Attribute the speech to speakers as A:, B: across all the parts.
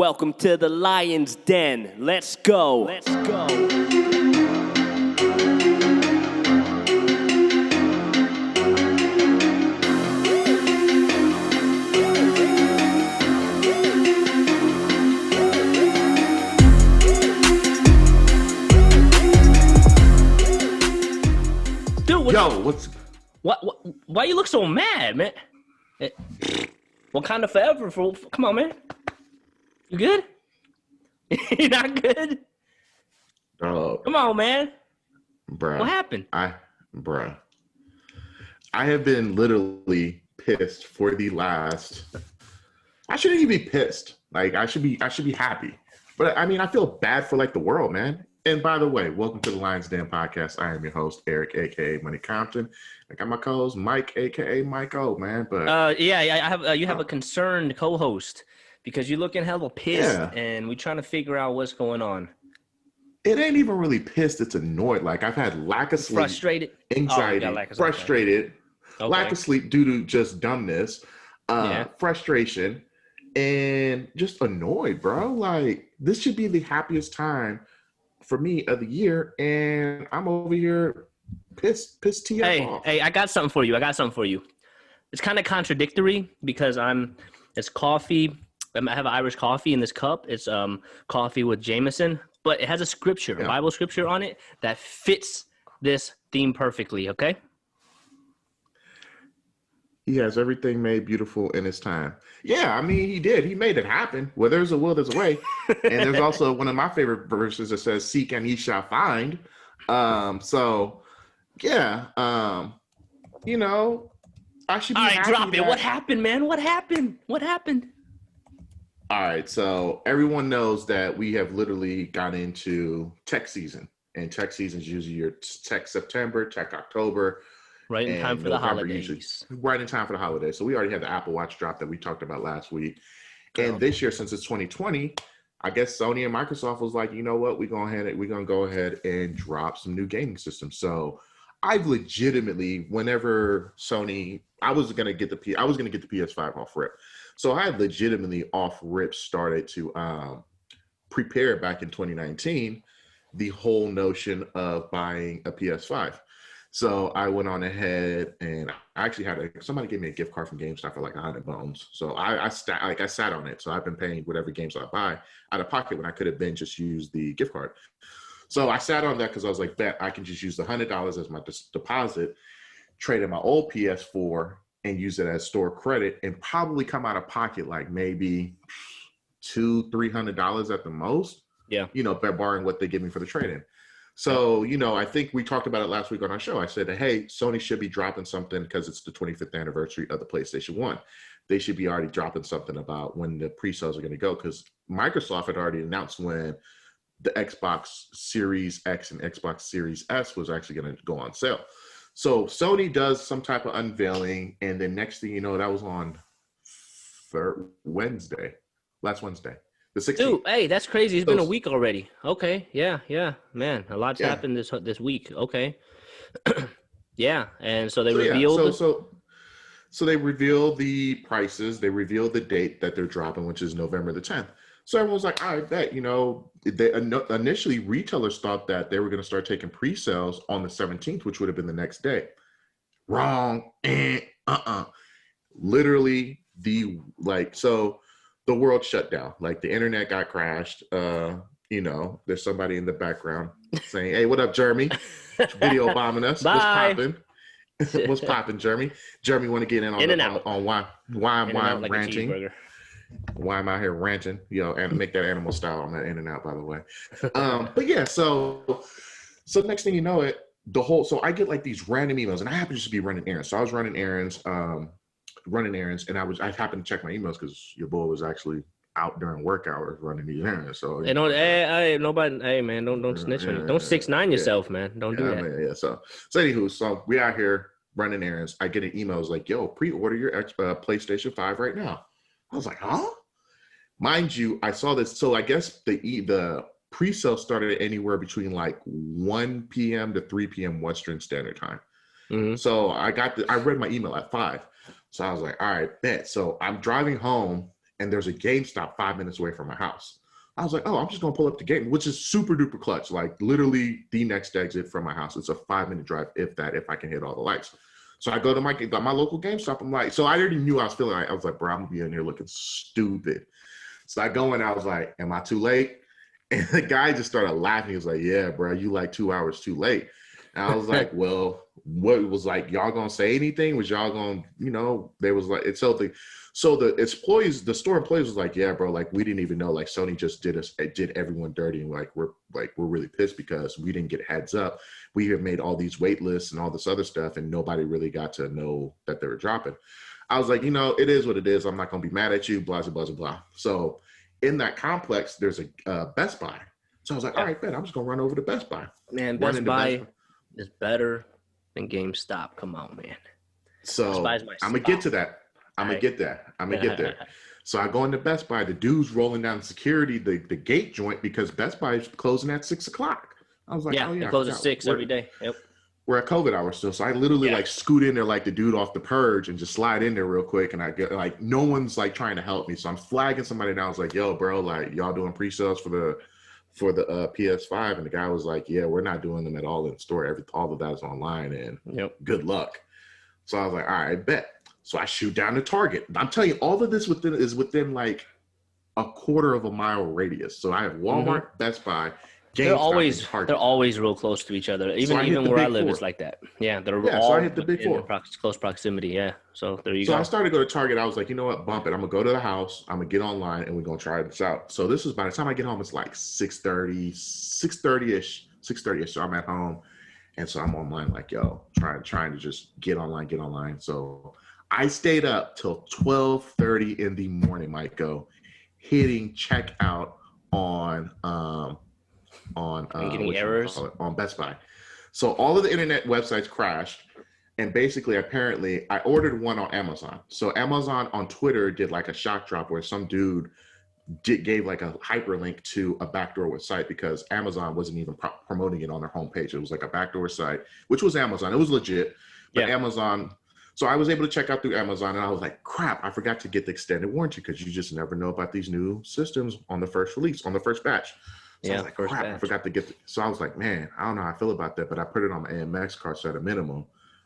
A: Welcome to the Lion's Den. Let's go. Let's go.
B: Dude,
C: why you look so mad, man? Wakanda forever, fool. Come on, man. You good? You not good? Come on, man.
B: Bruh.
C: What happened?
B: I have been literally pissed for the last. I shouldn't even be pissed. Like I should be happy. But I mean, I feel bad for like the world, man. And by the way, welcome to the Lion's Den podcast. I am your host, Eric, aka Money Compton. I got my co-host, Mike, aka Mike O, man. But
C: I have you have a concerned co-host because you're looking hella pissed, and we're trying to figure out what's going on.
B: It ain't even really pissed. It's annoyed. Like I've had lack of sleep,
C: frustrated,
B: anxiety, frustrated, lack of sleep due to just dumbness, frustration, and just annoyed, bro. Like this should be the happiest time for me of the year, and I'm over here pissed off.
C: Hey, I got something for you. It's kind of contradictory because it's coffee. I have Irish coffee in this cup. It's coffee with Jameson, but it has a scripture, a Bible scripture on it that fits this theme perfectly, okay?
B: He has everything made beautiful in his time. Yeah, I mean, he did. He made it happen. Where there's a will, there's a way. And there's also one of my favorite verses that says, seek and ye shall find. You know, I should be happy.
C: All right, drop it. What happened, man? What happened?
B: All right, so everyone knows that we have literally got into tech season. And tech season is usually your tech September, tech October.
C: Right in time for the holidays.
B: Right in time for the holidays. So we already had the Apple Watch drop that we talked about last week. And this year, since it's 2020, I guess Sony and Microsoft was like, you know what, we're gonna go ahead and drop some new gaming systems. So I've legitimately, whenever Sony, I was gonna get the PS5 off rip. So I had legitimately off rip started to prepare back in 2019 the whole notion of buying a PS5. So I went on ahead and I actually somebody gave me a gift card from GameStop for like 100 bones. So I sat on it. So I've been paying whatever games I buy out of pocket when I could have been just used the gift card. So I sat on that because I was like, bet I can just use the $100 as my deposit, trade in my old PS4 and use it as store credit and probably come out of pocket like maybe $200-$300 at the most.
C: Yeah.
B: You know, barring what they give me for the trade-in. So, you know, I think we talked about it last week on our show. I said, hey, Sony should be dropping something because it's the 25th anniversary of the PlayStation 1. They should be already dropping something about when the pre-sales are going to go because Microsoft had already announced when the Xbox Series X and Xbox Series S was actually going to go on sale. So Sony does some type of unveiling, and then next thing you know, that was on last Wednesday. The 16th.
C: Dude, hey, that's crazy. It's been a week already. Okay, yeah, man, a lot's happened this week. Okay, yeah, and so they revealed.
B: So they revealed the prices. They revealed the date that they're dropping, which is November the 10th. So everyone's like, I bet, you know, initially retailers thought that they were going to start taking pre-sales on the 17th, which would have been the next day. Wrong. Literally the world shut down. Like the internet got crashed. You know, there's somebody in the background saying, hey, what up, Jeremy? Video bombing us.
C: Bye.
B: What's popping, Jeremy? Jeremy want to get in on why I'm ranting. Why am I here ranting? You know, and make that animal style on that in and out, by the way. But yeah, so next thing you know so I get like these random emails, and I happen to just be running errands. So I was running errands, and I happened to check my emails because your boy was actually out during work hours running these errands. So
C: hey, man, don't snitch on you. Don't 6ix9ine yourself, man. Don't do that.
B: Man, yeah. So anywho, we out here running errands. I get an email. It's like, yo, pre-order your PlayStation 5 right now. I was like, huh? Mind you, I saw this. So I guess the pre-sale started anywhere between like 1 p.m. to 3 p.m. Western Standard Time. Mm-hmm. So I read my email at 5. So I was like, all right, bet. So I'm driving home and there's a GameStop 5 minutes away from my house. I was like, oh, I'm just gonna pull up the game, which is super duper clutch. Like literally the next exit from my house. It's a 5-minute drive, if I can hit all the lights. So I go to my local GameStop. I'm like, so I already knew I was feeling like, I was like, bro, I'm gonna be in here looking stupid. So I go in, I was like, am I too late? And the guy just started laughing. He was like, yeah, bro, you like 2 hours too late. And I was like, well, what was like, y'all gonna say anything? Was y'all gonna, they was like, the store employees was like, yeah, bro, like we didn't even know, like Sony just did everyone dirty, and we're really pissed because we didn't get heads up. We have made all these wait lists and all this other stuff, and nobody really got to know that they were dropping. I was like, it is what it is. I'm not gonna be mad at you, blah blah blah blah. So in that complex, there's a Best Buy. So I was like, all right, bet I'm just gonna run over to Best Buy.
C: Man, Best Buy is better than GameStop. Come on, man.
B: So I'm gonna get to that. I'm gonna get there. So I go into Best Buy. The dude's rolling down security, the gate joint, because Best Buy is closing at 6 o'clock. I was like, oh yeah,
C: they close at 6 every day. Yep.
B: We're at COVID hour still, so I literally like scoot in there like the dude off The Purge and just slide in there real quick, and I get like no one's like trying to help me, so I'm flagging somebody, and I was like, yo, bro, like y'all doing pre-sales for the PS5, and the guy was like, yeah, we're not doing them at all in store. All of that's online, and good luck. So I was like, all right, bet. So I shoot down to Target. I'm telling you, all of this is within like a quarter of a mile radius. So I have Walmart, Best Buy, GameStop,
C: they're always real close to each other. Even where I live, it's like that. Yeah, they're all
B: so I hit the big four.
C: Close proximity. Yeah. So there you go.
B: So I started to go to Target. I was like, you know what, bump it. I'm gonna go to the house. I'm gonna get online, and we're gonna try this out. So this is by the time I get home, it's like 6:30-ish. So I'm at home, and so I'm online like, yo, trying to just get online. So I stayed up till 12:30 in the morning, Michael, hitting checkout on
C: getting errors
B: on Best Buy. So all of the internet websites crashed, and basically, apparently, I ordered one on Amazon. So Amazon on Twitter did like a shock drop where some dude gave like a hyperlink to a backdoor site because Amazon wasn't even promoting it on their homepage. It was like a backdoor site, which was Amazon. It was legit, but Amazon. So I was able to check out through Amazon, and I was like, crap, I forgot to get the extended warranty, because you just never know about these new systems on the first release, on the first batch. So I was like, crap, I forgot to get so I was like, man, I don't know how I feel about that, but I put it on my AMX card, so at a minimum,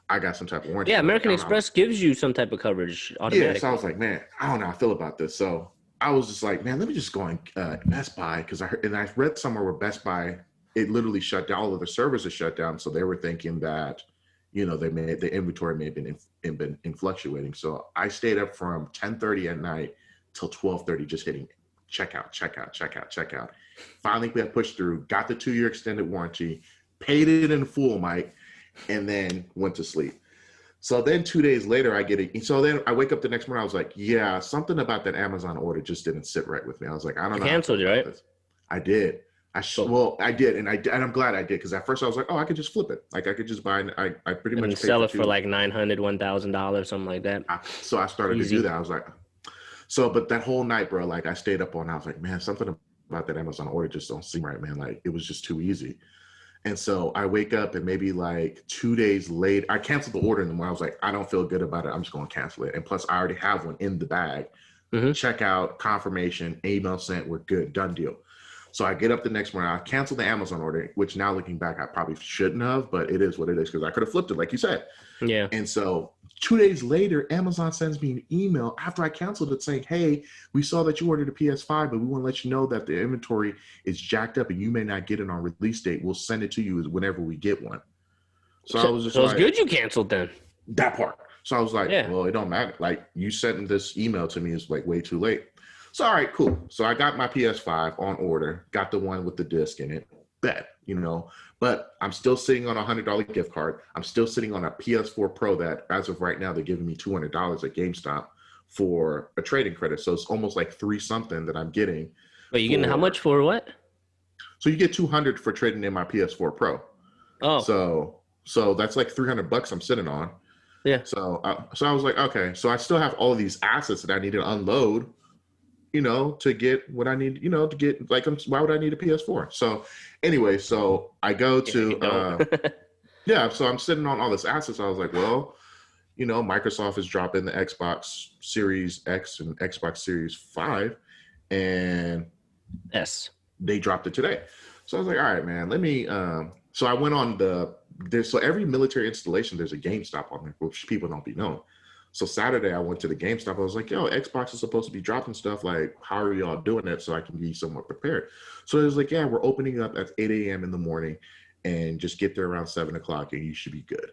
B: I got some type of warranty.
C: Yeah, American Express gives you some type of coverage automatically.
B: Yeah, so I was like, man, I don't know how I feel about this. So I was just like, man, let me just go on Best Buy, because I read somewhere where Best Buy, it literally shut down. All of the servers are shut down, so they were thinking that, the inventory may have been fluctuating. So I stayed up from 10:30 at night till 12:30, just hitting checkout. Finally, we had pushed through, got the 2-year extended warranty, paid it in full, Mike, and then went to sleep. So then 2 days later, so then I wake up the next morning, I was like, yeah, something about that Amazon order just didn't sit right with me. I was like, I don't know.
C: Canceled it, right?
B: I did. I did, and I'm glad I did, because at first I was like, oh, I could just flip it. Like I could just buy, I pretty much
C: sell it for like $900, $1,000, something like that.
B: So I started to do that. I was like, but that whole night, bro, like I stayed up on, I was like, man, something about that Amazon order just don't seem right, man. Like it was just too easy. And so I wake up, and maybe like 2 days later, I canceled the order in the morning. I was like, I don't feel good about it. I'm just going to cancel it. And plus I already have one in the bag. Checkout, confirmation, email sent, we're good, done deal. So I get up the next morning, I canceled the Amazon order, which now looking back, I probably shouldn't have, but it is what it is, because I could have flipped it, like you said.
C: Yeah.
B: And so 2 days later, Amazon sends me an email after I canceled it saying, hey, we saw that you ordered a PS5, but we want to let you know that the inventory is jacked up and you may not get it on release date. We'll send it to you whenever we get one. So I was just
C: it's good you canceled then.
B: That part. So I was like, well, it don't matter. Like you sending this email to me is like way too late. So, all right, cool. So I got my PS5 on order, got the one with the disc in it, bet, but I'm still sitting on a $100 gift card. I'm still sitting on a PS4 Pro that, as of right now, they're giving me $200 at GameStop for a trading credit. So it's almost like $3 something that I'm getting.
C: Wait, you getting how much for what?
B: So you get $200 for trading in my PS4 Pro.
C: Oh.
B: So that's like $300 I'm sitting on.
C: Yeah.
B: So I was like, okay. So I still have all of these assets that I need to unload, to get what I need, to get, like, why would I need a PS4? So anyway, so I go to, so I'm sitting on all this assets. I was like, well, Microsoft is dropping the Xbox Series X and Xbox Series 5, and
C: Yes.
B: they dropped it today. So I was like, all right, man, let me. So I went on so every military installation, there's a GameStop on there, which people don't be knowing. So Saturday, I went to the GameStop. I was like, yo, Xbox is supposed to be dropping stuff. Like, how are y'all doing it so I can be somewhat prepared? So it was like, yeah, we're opening up at 8 a.m. in the morning and just get there around 7 o'clock and you should be good.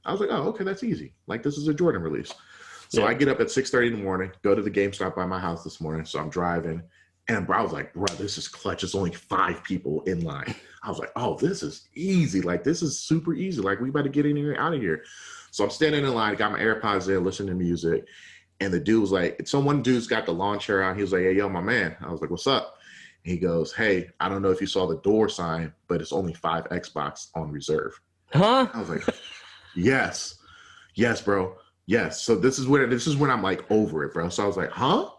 B: I was like, oh, okay, that's easy. Like, this is a Jordan release. So I get up at 6:30 in the morning, go to the GameStop by my house this morning. So I'm driving. And I was like, bro, this is clutch. It's only 5 people in line. I was like, oh, this is easy. Like, this is super easy. Like, we better get in here, out of here. So I'm standing in line, got my AirPods in, listening to music. And the dude was like, one dude's got the lawn chair out. He was like, hey, yo, my man. I was like, what's up? And he goes, hey, I don't know if you saw the door sign, but it's only 5 Xbox on reserve.
C: Huh?
B: I was like, yes, bro. Yes. So this is when I'm like over it, bro. So I was like, huh?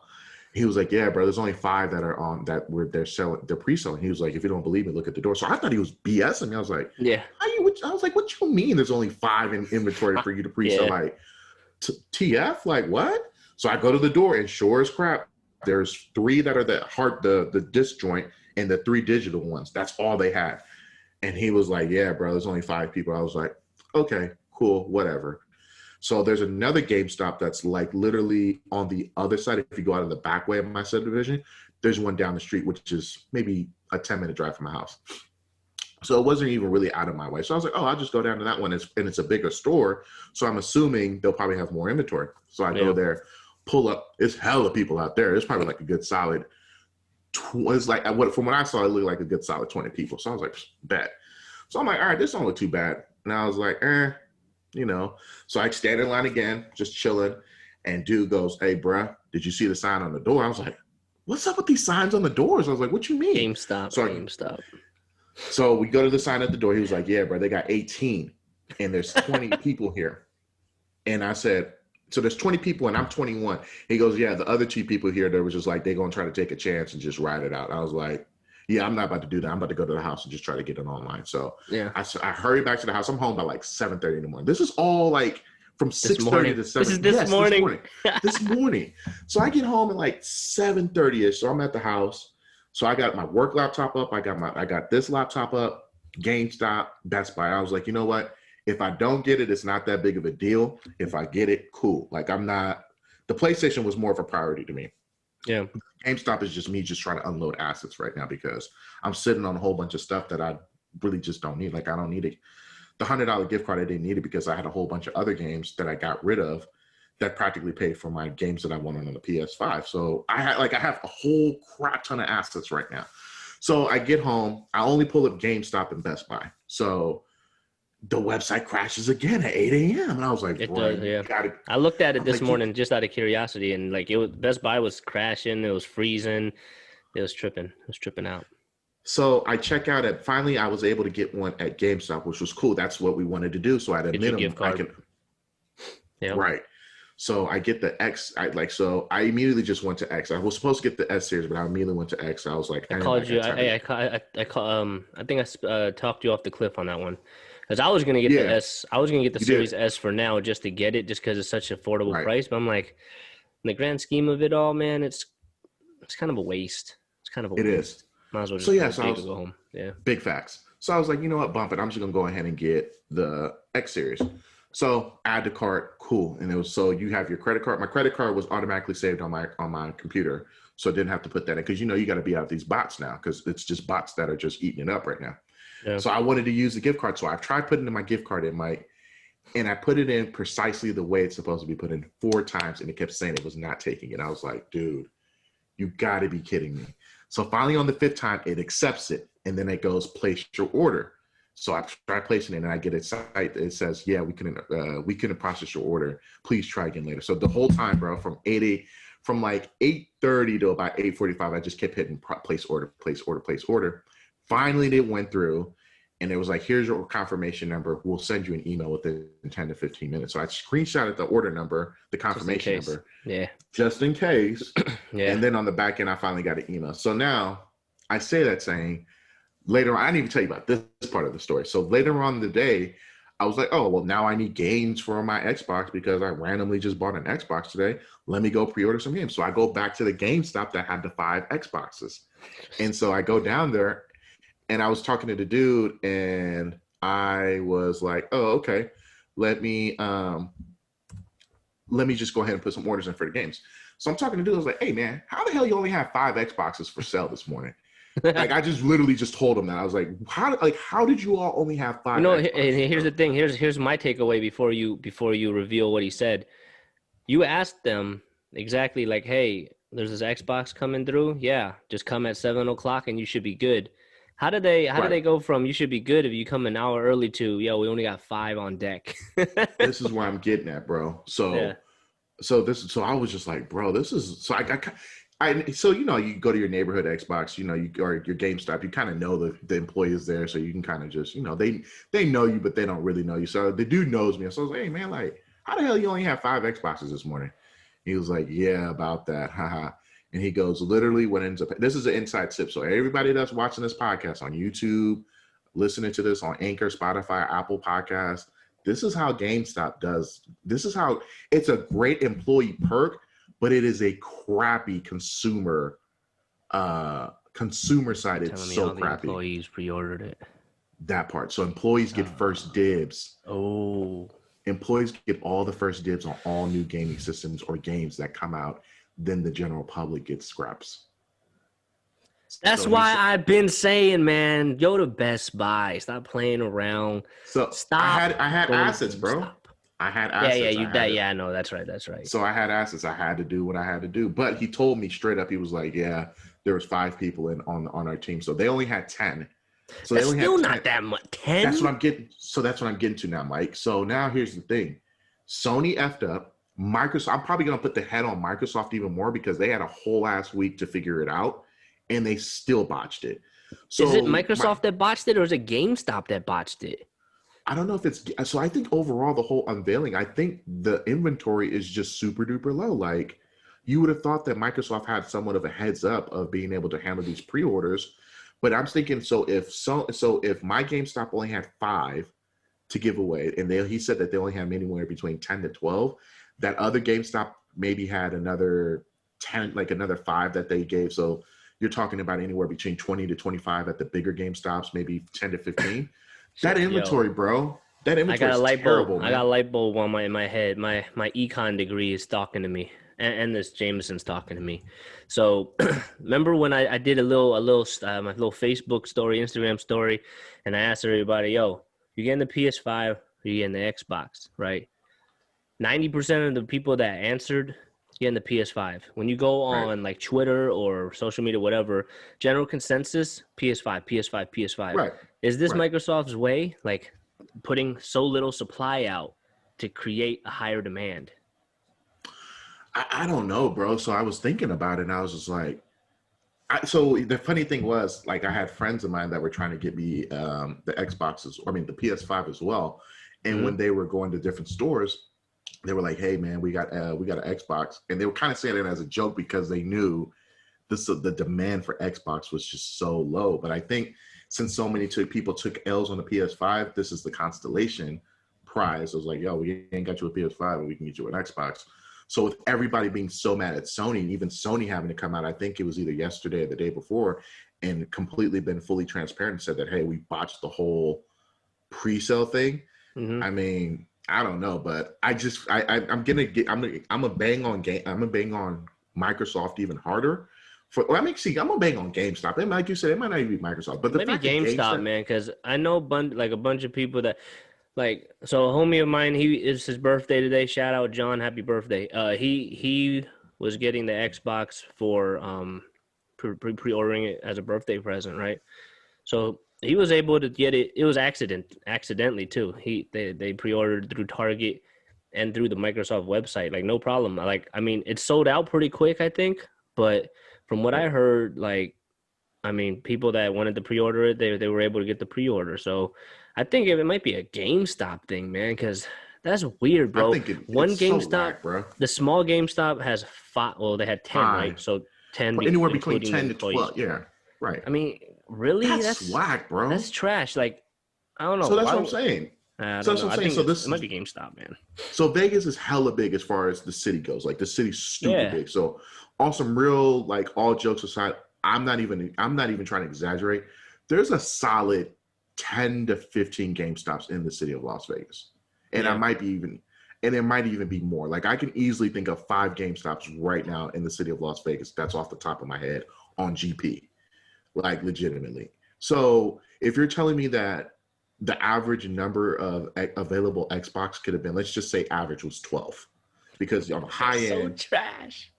B: He was like, yeah, bro, there's only 5 that are on that where they're pre-selling. He was like, if you don't believe me, look at the door. So I thought he was BSing me. I was like,
C: yeah.
B: I was like, what you mean there's only 5 in inventory for you to pre-sell? Like, TF? Like, what? So I go to the door and sure as crap, there's 3 that are the disc joint and the 3 digital ones. That's all they had. And he was like, yeah, bro, there's only 5 people. I was like, okay, cool, whatever. So there's another GameStop that's like literally on the other side. If you go out of the back way of my subdivision, there's one down the street, which is maybe a 10-minute drive from my house. So it wasn't even really out of my way. So I was like, oh, I'll just go down to that one. And it's a bigger store. So I'm assuming they'll probably have more inventory. So I go there, pull up. It's hella people out there. It's probably like a good solid, it's like, from what I saw, it looked like a good solid 20 people. So I was like, bet. So I'm like, all right, this don't look too bad. And I was like, So I stand in line again, just chilling. And dude goes, hey, bruh, did you see the sign on the door? I was like, what's up with these signs on the doors? I was like, what you mean?
C: GameStop.
B: So we go to the sign at the door. He was like, yeah, bro, they got 18 and there's 20 people here. And I said, so there's 20 people and I'm 21. He goes, yeah, the other 2 people here, they was just like, they're going to try to take a chance and just ride it out. I was like, yeah, I'm not about to do that. I'm about to go to the house and just try to get it online. So I hurry back to the house. I'm home by like 7:30 in the morning. This is all like from 6:30 to 7.
C: This is this morning.
B: This morning. So I get home at like 7:30ish. So I'm at the house. So I got my work laptop up. I got this laptop up, GameStop, Best Buy. I was like, you know what? If I don't get it, it's not that big of a deal. If I get it, cool. Like the PlayStation was more of a priority to me.
C: Yeah.
B: GameStop is just me just trying to unload assets right now because I'm sitting on a whole bunch of stuff that I really just don't need. Like I don't need it. The $100 gift card, I didn't need it because I had a whole bunch of other games that I got rid of that practically paid for my games that I wanted on the PS5. So I have a whole crap ton of assets right now. So I get home, I only pull up GameStop and Best Buy. So the website crashes again at 8 a.m. And I was like,
C: it does, yeah. I looked at it this morning just out of curiosity, and like Best Buy was crashing, it was freezing, it was tripping out.
B: So I check out finally I was able to get one at GameStop, which was cool. That's what we wanted to do. So at a minimum, right. So I get the X. I immediately just went to X. I was supposed to get the S series, but I immediately went to X. I was like,
C: I called you. I think I talked you off the cliff on that one. Because I was gonna get the S, I was gonna get the Series S for now just to get it, just because it's such an affordable price. But I'm like, in the grand scheme of it all, man, it's kind of a waste. It's kind of a waste. It is. Might as well just go home. Yeah.
B: Big facts. So I was like, you know what, bump it. I'm just gonna go ahead and get the X series. So add to cart, cool. And it was you have your credit card. My credit card was automatically saved on my computer, so I didn't have to put that in because you got to be out of these bots now because it's just bots that are just eating it up right now. Yeah. So I wanted to use the gift card. So I've tried putting in my gift card in, Mike, and I put it in precisely the way it's supposed to be put in 4 times, and it kept saying it was not taking it. I was like, dude, you got to be kidding me. So finally on the 5th time, it accepts it, and then it goes, place your order. So I try placing it, and I get a site that says, yeah, we couldn't process your order. Please try again later. So the whole time, bro, from like 8:30 to about 8:45, I just kept hitting place order, place order, place order. Finally, they went through, and it was like, here's your confirmation number. We'll send you an email within 10 to 15 minutes. So I screenshotted the order number, the confirmation number.
C: Yeah.
B: Just in case.
C: Yeah.
B: And then on the back end, I finally got an email. So now I say that saying, later on, I didn't even tell you about this part of the story. So later on in the day, I was like, oh, well, now I need games for my Xbox because I randomly just bought an Xbox today. Let me go pre-order some games. So I go back to the GameStop that had the 5 Xboxes. And so I go down there and I was talking to the dude and I was like, oh, okay, let me just go ahead and put some orders in for the games. So I'm talking to the dude. I was like, hey, man, how the hell you only have 5 Xboxes for sale this morning? Like, I just literally just told him that. I was like, how did you all only have 5 Xboxes?
C: And here's the thing. Here's my takeaway before you reveal what he said. You asked them exactly like, hey, there's this Xbox coming through. Yeah, just come at 7:00 and you should be good. How do they go from you should be good if you come an hour early to, yo, we only got 5 on deck?
B: This is where I'm getting at, bro. So I was just like, bro, this is so so you know, you go to your neighborhood Xbox, you know, or your GameStop, you kind of know the employees there, so you can kind of just, you know, they know you, but they don't really know you. So the dude knows me, so I was like, hey man, like, how the hell you only have 5 Xboxes this morning? He was like, yeah, about that, haha. And he goes, literally, what ends up, this is an inside tip. So everybody that's watching this podcast on YouTube, listening to this on Anchor, Spotify, Apple Podcasts, this is how GameStop does. This is how it's a great employee perk, but it is a crappy consumer side. It's so crappy.
C: Employees pre-ordered it.
B: That part. So employees get first dibs.
C: Oh.
B: Employees get all the first dibs on all new gaming systems or games that come out. Then the general public gets scraps.
C: That's why I've been saying, man, go to Best Buy. Stop playing around.
B: So
C: stop.
B: I had assets, bro.
C: Stop.
B: I had assets.
C: Yeah, I know. That's right.
B: So I had assets. I had to do what I had to do. But he told me straight up, he was like, yeah, there was 5 people on our team. So they only had 10. So
C: that's
B: they only
C: still
B: had 10.
C: not that much. 10?
B: That's what I'm getting. So that's what I'm getting to now, Mike. So now here's the thing. Sony effed up. Microsoft, I'm probably going to put the head on Microsoft even more because they had a whole ass week to figure it out and they still botched it. So
C: is it Microsoft that botched it or is it GameStop that botched it?
B: I don't know if it's so. I think overall the whole unveiling, I think the inventory is just super duper low. Like you would have thought that Microsoft had somewhat of a heads up of being able to handle these pre-orders, but I'm thinking if my GameStop only had 5 to give away, and he said that they only have anywhere between 10 to 12. That other GameStop maybe had another 10, like another 5 that they gave. So you're talking about anywhere between 20 to 25 at the bigger GameStops, maybe 10 to 15. That inventory, bro. That inventory is terrible.
C: I got a light bulb in my head. My econ degree is talking to me, and this Jameson's talking to me. So remember when I did my little Facebook story, Instagram story, and I asked everybody, yo, you getting the PS5 or you getting the Xbox, right? 90% of the people that answered getting the PS5. When you go on like Twitter or social media, whatever, general consensus, PS5.
B: Right.
C: Is this Microsoft's way, like putting so little supply out to create a higher demand?
B: I don't know, bro. So I was thinking about it and I was just like, so the funny thing was, like, I had friends of mine that were trying to get me the Xboxes, the PS5 as well. And when they were going to different stores, they were like, hey man, we got an Xbox. And they were kind of saying it as a joke because they knew the demand for Xbox was just so low. But I think since so many people took L's on the PS5, this is the constellation prize. It was like, yo, we ain't got you a PS5, but we can get you an Xbox. So with everybody being so mad at Sony, even Sony having to come out, I think it was either yesterday or the day before, and completely been fully transparent and said that, hey, we botched the whole pre-sale thing. I mean, I don't know, but I'm gonna bang on Microsoft even harder. I'm gonna bang on GameStop. And like you said, it might not even be Microsoft, but
C: maybe GameStop, man, because I know a bunch of people that, like, so a homie of mine, it's his birthday today. Shout out John, happy birthday. He was getting the Xbox for pre-ordering it as a birthday present, right? So he was able to get it. It was accidentally too. They pre-ordered through Target and through the Microsoft website, like no problem. Like, I mean, it sold out pretty quick, I think. But from what I heard, like, I mean, people that wanted to pre-order it, they were able to get the pre-order. So I think it might be a GameStop thing, man, because that's weird, bro.
B: I think
C: one
B: it's
C: GameStop,
B: so whack, bro.
C: The small GameStop has 5. Well, they had 10, right? So 10,
B: anywhere between 10 to 12. Yeah, right.
C: I mean, really?
B: That's whack, bro.
C: That's trash. Like, I don't know.
B: So that's what I'm saying.
C: I
B: So
C: don't
B: that's
C: know.
B: what I'm
C: I
B: saying.
C: think
B: So
C: it might be GameStop, man.
B: so Vegas is hella big as far as the city goes. Like the city's stupid
C: Yeah.
B: big. So on some real, like, all jokes aside, I'm not even trying to exaggerate. There's a solid 10 to 15 GameStops in the city of Las Vegas. And
C: Yeah.
B: it might even be more. Like I can easily think of 5 GameStops right now in the city of Las Vegas. That's off the top of my head on GP. Like legitimately. So if you're telling me that the average number of available Xbox could have been, let's just say average was 12, because on the high
C: So
B: end,
C: trash.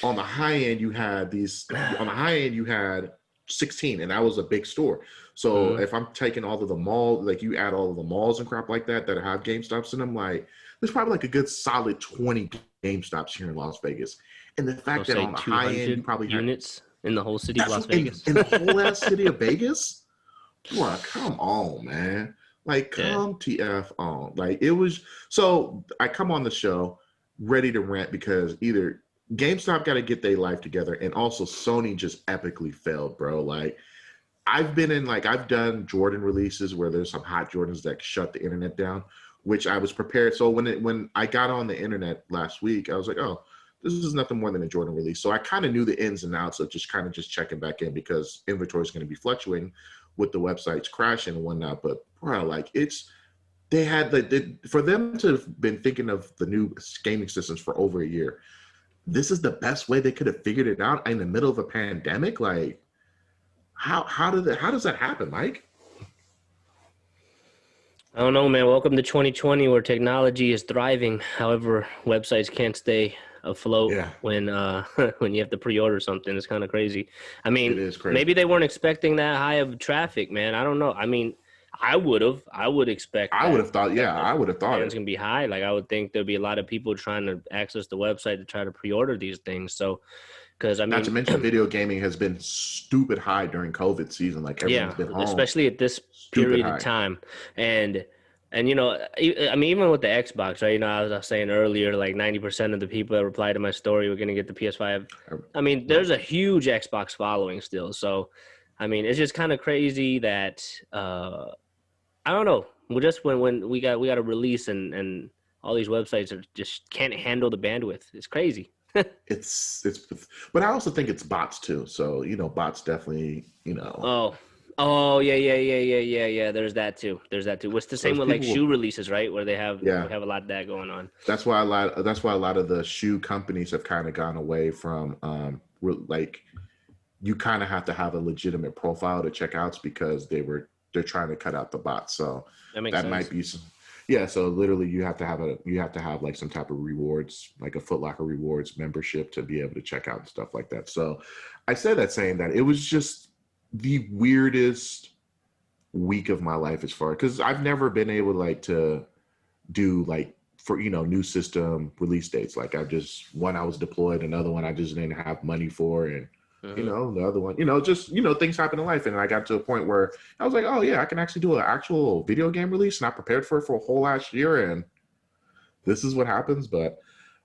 B: you had these, on the high end you had 16, and that was a big store. So if I'm taking all of the mall, like you add all of the malls and crap like that have GameStops in them, like there's probably like a good solid 20 GameStops here in Las Vegas. And the fact
C: So
B: that
C: say
B: on the high end you
C: 200
B: probably had,
C: units in the whole city of
B: that's
C: Las
B: in,
C: Vegas.
B: in the whole ass city of Vegas. Bruh, come on, man. Like,
C: Yeah.
B: come TF on. Like, it was, so I come on the show ready to rant because either GameStop got to get their life together, and also Sony just epically failed, bro. Like, I've done Jordan releases where there's some hot Jordans that shut the internet down, which I was prepared. So when I got on the internet last week, I was like, oh, this is nothing more than a Jordan release. So I kind of knew the ins and outs of just checking back in, because inventory is going to be fluctuating with the websites crashing and whatnot. But bro, like for them to have been thinking of the new gaming systems for over a year. This is the best way they could have figured it out in the middle of a pandemic. Like, how does that happen, Mike?
C: I don't know, man. Welcome to 2020, where technology is thriving. However, websites can't stay afloat
B: Yeah.
C: when when you have to pre-order something. It's kind of crazy. I mean,
B: It is crazy.
C: maybe they weren't expecting that high of traffic, man. I don't know. I mean, I would expect.
B: I would have thought, I would have thought
C: It's
B: it.
C: gonna be high. Like I would think there'd be a lot of people trying to access the website to try to pre-order these things. So, because I
B: Not to
C: mean,
B: mention video gaming has been stupid high during COVID season. Like everyone's
C: yeah,
B: been home.
C: especially at this
B: Stupid
C: period
B: high.
C: of time, and you know, I mean, even with the Xbox, right? You know, I was saying earlier, like 90% of the people that replied to my story were gonna get the PS5. I mean, there's a huge Xbox following still. So, I mean, it's just kind of crazy that I don't know. We just when we got a release and all these websites are just can't handle the bandwidth. It's crazy.
B: It's but I also think it's bots too. So, bots definitely,
C: Oh, yeah. There's that too. It's the
B: so
C: same with like
B: people
C: shoe releases, right? Where they have
B: Yeah.
C: a lot of that going on.
B: That's why a lot of the shoe companies have kind of gone away from like, you kind of have to have a legitimate profile to check outs, because they're trying to cut out the bots. So
C: That makes
B: that
C: sense.
B: might be some, yeah. So literally you have to have like some type of rewards, like a Foot Locker rewards membership, to be able to check out and stuff like that. So I said that saying that it was just the weirdest week of my life as far, because I've never been able to do like, for new system release dates. Like one I was deployed, another one I just didn't have money for, and the other one, just things happen in life. And I got to a point where I was like, oh yeah, I can actually do an actual video game release, and I prepared for it for a whole last year, and this is what happens. But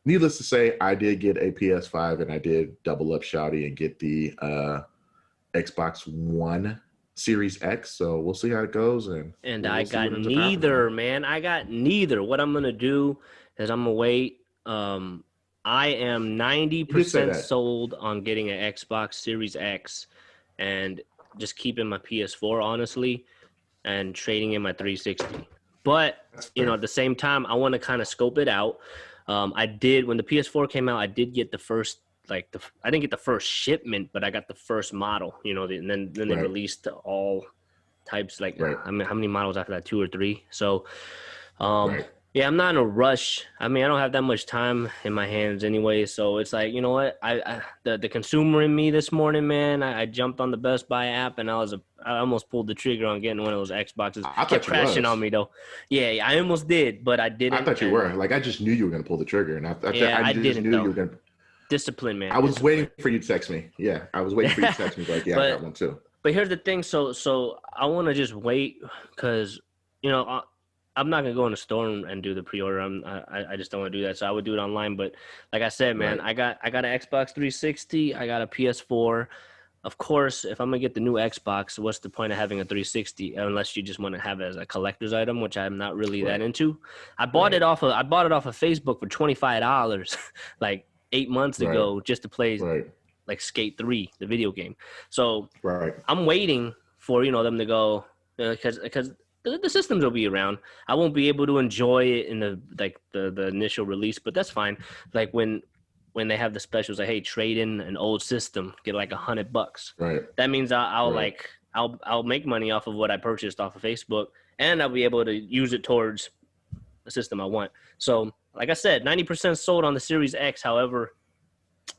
B: needless to say, I did get a PS5, and I did double up shouty and get the Xbox One Series X. So we'll see how it goes, and
C: I
B: see
C: got
B: what ends up happening.
C: neither, man. I got neither. What I'm gonna do is I'm gonna wait. I am 90%
B: that.
C: sold on getting an Xbox Series X, and just keeping my PS4, honestly, and trading in my 360. But
B: That's fair.
C: at the same time, I want to kind of scope it out. I did, when the PS4 came out, I did get the first, I didn't get the first shipment, but I got the first model. And then they
B: Right.
C: released all types.
B: Right.
C: I mean, how many models after that? 2 or 3. So,
B: Right.
C: yeah, I'm not in a rush. I mean, I don't have that much time in my hands anyway. So it's like, you know what? The consumer in me this morning, man, I jumped on the Best Buy app, and I almost pulled the trigger on getting one of those Xboxes.
B: I
C: Kept
B: thought you
C: crashing
B: was.
C: on me though. Yeah, I almost did, but I didn't.
B: I thought you were. Like, I just knew you were going to pull the trigger, and I just
C: didn't
B: knew
C: though.
B: you were going to.
C: Discipline, man.
B: I was
C: Discipline.
B: waiting for you to text me. Yeah, I was waiting for you to text me. Like, yeah, I got one too.
C: But here's the thing. So I want to just wait, because, I'm not gonna go in the store and do the pre-order. I just don't want to do that. So I would do it online. But like I said, man,
B: Right.
C: I got an Xbox 360. I got a PS4. of course, if I'm gonna get the new Xbox, what's the point of having a 360 unless you just want to have it as a collector's item, which I'm not really that into. I bought it off of Facebook for $25 like 8 months ago just to play like Skate 3, the video game. So I'm waiting for them to go because the systems will be around. I won't be able to enjoy it in the initial release, but that's fine. Like when they have the specials, like, hey, trade in an old system, get like $100. That means I'll make money off of what I purchased off of Facebook, and I'll be able to use it towards the system I want. So, like I said, 90% sold on the Series X. However,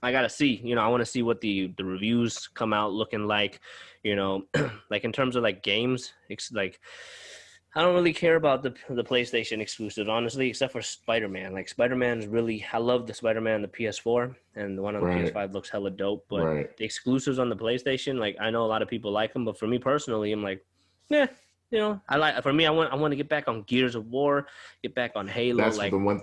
C: I gotta see. I want to see what the reviews come out looking like. Like in terms of like games, it's like I don't really care about the PlayStation exclusives, honestly, except for Spider-Man. Like Spider-Man is really, I love the Spider-Man on the PS4, and the one on the PS5 looks hella dope. But the exclusives on the PlayStation, like I know a lot of people like them, but for me personally, I'm like, yeah. I want to get back on Gears of War, get back on Halo.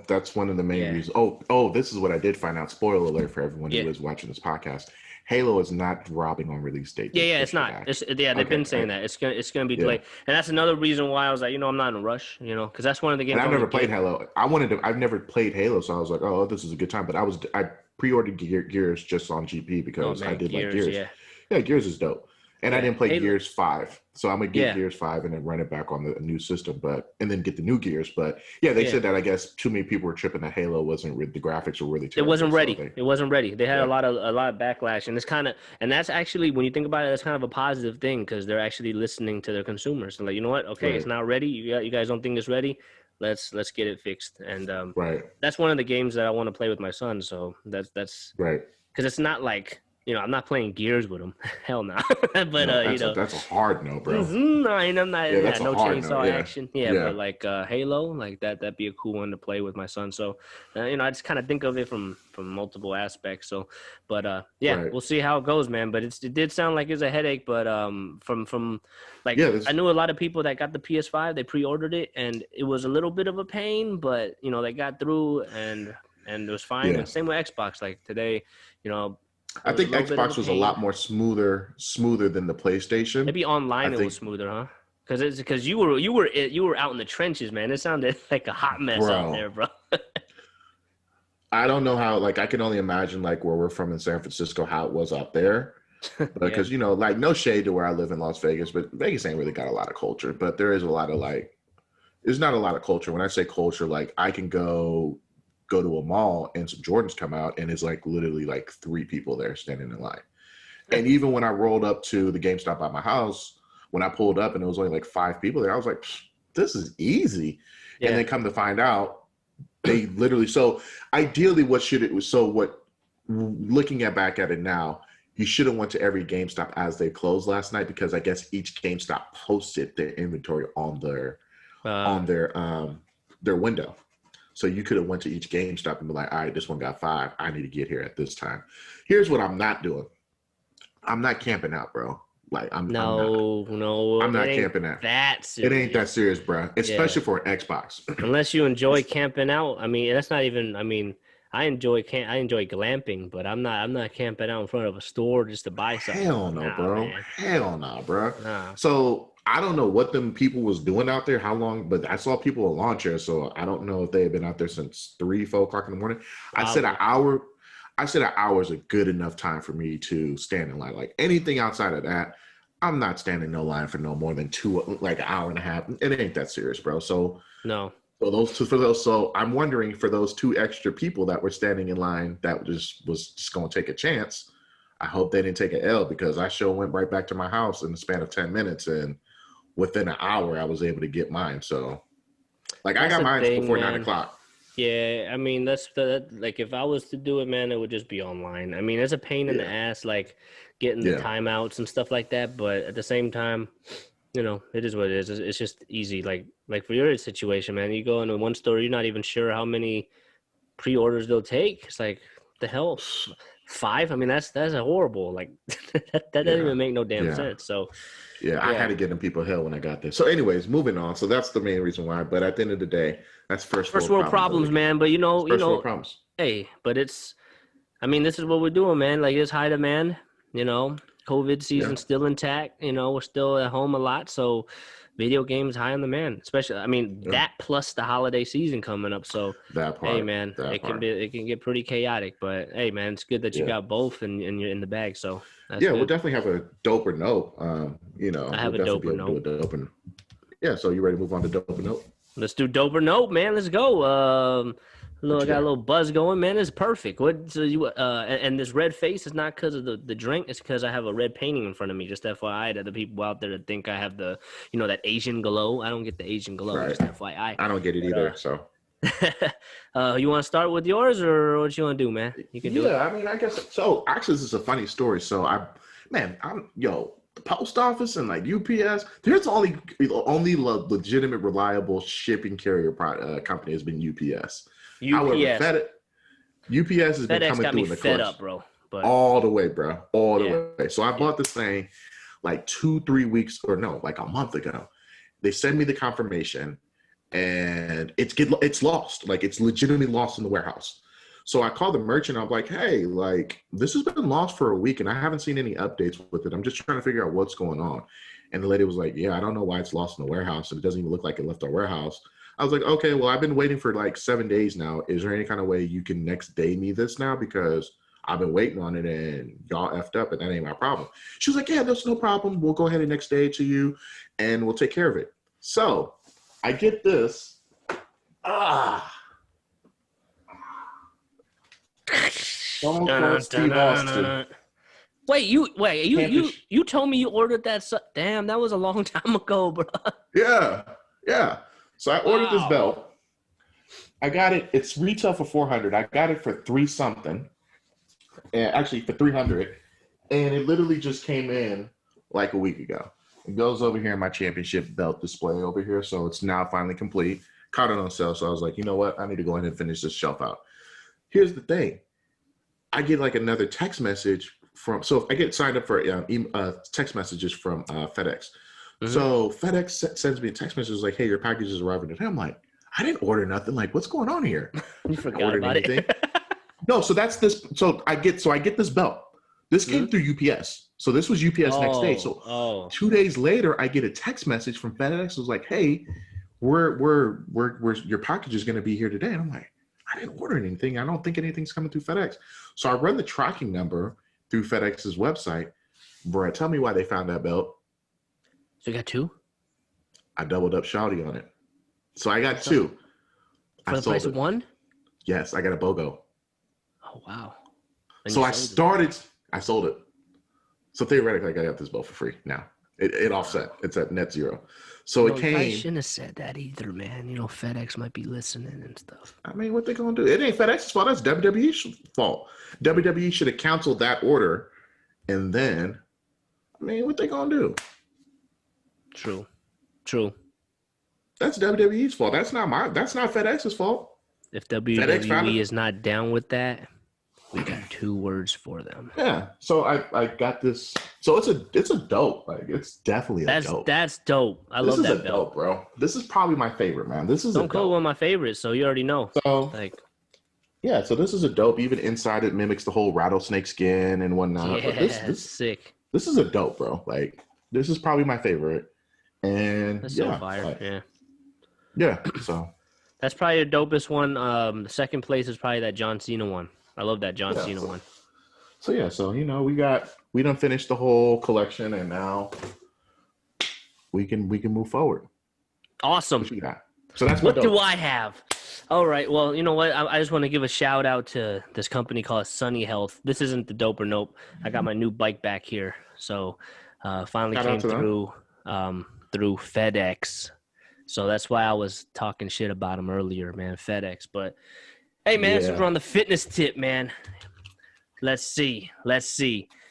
B: That's one of the main reasons. Oh, this is what I did find out. Spoiler alert for everyone who is watching this podcast. Halo is not dropping on release date. Yeah,
C: it's not. They've been saying that it's gonna be delayed, and that's another reason why I was like, I'm not in a rush, because that's one of the games.
B: And I've never played Halo. I've never played Halo, so I was like, oh, this is a good time. But I pre-ordered Gears just on GP because I did like Gears. Yeah, Gears is dope. And I didn't play Gears 5. So I'm going to get Gears 5 and then run it back on the new system, and then get the new Gears. But they said that I guess too many people were tripping that Halo the graphics were really terrible.
C: It wasn't ready. It wasn't ready. They had a lot of backlash, and that's actually, when you think about it, that's kind of a positive thing because they're actually listening to their consumers. They're like, you know what? Okay, it's not ready. You guys don't think it's ready? Let's get it fixed. And that's one of the games that I want to play with my son. So that's right. Because it's not like, I'm not playing Gears with him. Hell no. But
B: that's a hard no, bro.
C: I'm not.
B: That's
C: no chainsaw
B: no.
C: action. But like Halo, like that'd be a cool one to play with my son. So, I just kind of think of it from multiple aspects. So, but we'll see how it goes, man. But it did sound like it's a headache. But from I knew a lot of people that got the PS5. They pre-ordered it, and it was a little bit of a pain, but they got through and it was fine. And same with Xbox. Like today,
B: I think Xbox was a lot more smoother than the PlayStation.
C: Maybe online it was smoother, huh? Because you were out in the trenches, man. It sounded like a hot mess out there, bro.
B: I don't know how. Like I can only imagine like where we're from in San Francisco, how it was out there. Because like no shade to where I live in Las Vegas, but Vegas ain't really got a lot of culture. But there is a lot of there's not a lot of culture. When I say culture, like I can go to a mall and some Jordans come out and it's like literally like 3 people there standing in line. And even when I rolled up to the GameStop by my house, when I pulled up and it was only like 5 people there, I was like, this is easy. And then come to find out, they literally, so ideally looking back at it now, you should have went to every GameStop as they closed last night, because I guess each GameStop posted their inventory on their window. So you could have went to each GameStop and be like, all right, this one got 5. I need to get here at this time. Here's what I'm not doing. I'm not camping out, bro. Like I'm not camping out.
C: That serious.
B: It ain't that serious, bro. Especially for an Xbox.
C: Unless you enjoy camping out. I mean, that's not even. I mean, I enjoy glamping, but I'm not camping out in front of a store just to buy something.
B: Hell no, bro.
C: Man.
B: Hell no, bro.
C: Nah.
B: So I don't know what them people was doing out there, how long, but I saw people with lawn chairs, so I don't know if they had been out there since 3-4 o'clock in the morning. I said an hour is a good enough time for me to stand in line. Like anything outside of that, I'm not standing no line for no more than 2, like an hour and a half. It ain't that serious, bro. So
C: no.
B: So I'm wondering for those 2 extra people that were standing in line that was just going to take a chance. I hope they didn't take an L, because I sure went right back to my house in the span of 10 minutes, and within an hour I was able to get mine. So like I got mine before 9 o'clock.
C: Yeah, I mean like if I was to do it, man, it would just be online. I mean, it's a pain in the ass, like getting the timeouts and stuff like that. But at the same time, it is what it is. It's just easy. Like for your situation, man, you go into one store, you're not even sure how many pre-orders they'll take. It's like, the hell, 5? I mean, that's a horrible. Like that doesn't even make no damn sense. So.
B: Yeah, I had to get them people hell when I got there. So anyways, moving on. So that's the main reason why. But at the end of the day, that's first world problems,
C: man. But
B: first world problems.
C: Hey, but this is what we're doing, man. Like it's high demand, COVID season
B: Yeah.
C: still intact. You know, we're still at home a lot, so video games high on the man. Especially, I mean,
B: Yeah.
C: that plus the holiday season coming up. So,
B: That part.
C: hey, man,
B: That
C: it
B: part.
C: can get pretty chaotic. But hey, man, it's good that you
B: Yeah.
C: got both and you're in the bag. So that's
B: Yeah,
C: good.
B: we'll definitely have a dope or note. You know,
C: I have
B: we'll
C: a
B: definitely be
C: dope or
B: able to do a dope and yeah. So you ready to move on to dope or note?
C: Let's do dope or nope, man. Let's go. I got a little buzz going, man. It's perfect. What so you and this red face is not because of the drink. It's because I have a red painting in front of me. Just FYI to the people out there that think I have the that Asian glow. I don't get the Asian glow.
B: Right.
C: Just FYI.
B: I don't get it either. So
C: You want to start with yours or what you want to do, man? You can do it.
B: yeah, I mean, I guess so. Actually, this is a funny story. So the post office and like UPS. There's only legitimate, reliable shipping carrier company has been UPS. However, UPS has been
C: FedEx
B: coming
C: got
B: through
C: me
B: in the
C: fed
B: clutch
C: up, bro. But
B: all the way, bro, all the way. So I bought this thing like 2-3 weeks or no, like a month ago. They send me the confirmation, and it's lost. Like it's legitimately lost in the warehouse. So I called the merchant. I'm like, hey, like this has been lost for a week and I haven't seen any updates with it. I'm just trying to figure out what's going on. And the lady was like, yeah, I don't know why it's lost in the warehouse. And it doesn't even look like it left our warehouse. I was like, okay, well, I've been waiting for like 7 days now. Is there any kind of way you can next day me this now? Because I've been waiting on it and y'all effed up and that ain't my problem. She was like, yeah, there's no problem. We'll go ahead and next day it to you and we'll take care of it. So I get this. Steve Austin.
C: Wait, you told me you ordered that. Damn, that was a long time ago, bro.
B: Yeah. So I ordered this belt. I got it. It's retail for $400. I got it for $3 something. And actually for $300. And it literally just came in like a week ago. It goes over here in my championship belt display over here. So it's now finally complete. Caught it on sale. So I was like, you know what? I need to go ahead and finish this shelf out. Here's the thing. I get like another text message so I get signed up for text messages from FedEx. Mm-hmm. So FedEx sends me a text message like, hey, your package is arriving today. I'm like, I didn't order nothing. Like, what's going on here?
C: You forgot about anything.
B: No, so that's this. So I get this belt. This came through UPS. So this was UPS next day. So 2 days later, I get a text message from FedEx. It was like, hey, we're your package is going to be here today. And I'm like, I didn't order anything. I don't think anything's coming through FedEx. So I run the tracking number through FedEx's website. Brett, tell me why they found that belt.
C: So you got 2?
B: I doubled up shawty on it. So I got 2.
C: For the price of 1?
B: Yes, I got a BOGO.
C: Oh, wow.
B: So I sold it. So theoretically, I got this belt for free now. It offset. It's at net zero. So it came.
C: I shouldn't have said that either, man. FedEx might be listening and stuff.
B: I mean, what they gonna do? It ain't FedEx's fault. That's WWE's fault. WWE should have canceled that order, and then, I mean, what they gonna do?
C: True.
B: That's WWE's fault. That's not FedEx's fault.
C: If WWE is not down with that, we got 2 words for them.
B: Yeah. So I got this. So it's a dope. Like it's definitely a dope.
C: That's dope. I love that belt,
B: dope, bro. This is probably my favorite, man. This is
C: Stone Cold, one of my favorites. So you already know.
B: So yeah. So this is a dope. Even inside it mimicks the whole rattlesnake skin and whatnot.
C: Yeah,
B: but this
C: sick.
B: This is a dope, bro. Like this is probably my favorite. And
C: that's so fire.
B: Like,
C: yeah.
B: Yeah. So
C: that's probably the dopest one. The second place is probably that John Cena one. I love that John Cena one.
B: So we done finished the whole collection and now we can move forward.
C: Awesome.
B: What you got? So that's
C: what do I have? All right. Well, you know what? I just want to give a shout out to this company called Sunny Health. This isn't the dope or nope. I got my new bike back here. So finally came through FedEx. So that's why I was talking shit about them earlier, man. FedEx. But hey, man, since we're on the fitness tip, man, let's see.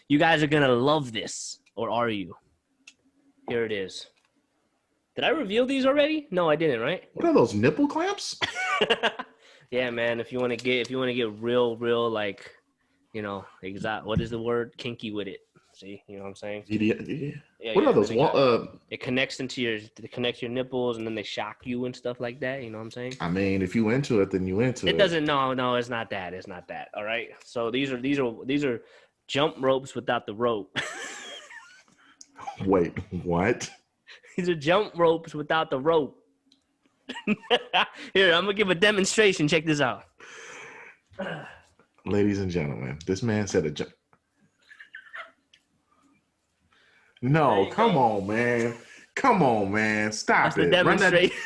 C: You guys are going to love this, or are you? Here it is. Did I reveal these already? No, I didn't, right?
B: What are those, nipple clamps?
C: Yeah, man, if you want to get real, like, exact, what is the word? Kinky with it. See, you know what I'm saying?
B: Yeah, what are those?
C: It connects your nipples, and then they shock you and stuff like that. You know what I'm saying?
B: I mean, if you into it, then you into it.
C: It doesn't. No, it's not that. All right. So these are jump ropes without the rope.
B: Wait, what?
C: These are jump ropes without the rope. Here, I'm gonna give a demonstration. Check this out.
B: Ladies and gentlemen, this man said a jump. No, come on, man. Come on, man. Stop
C: That's
B: it.
C: the demonstration.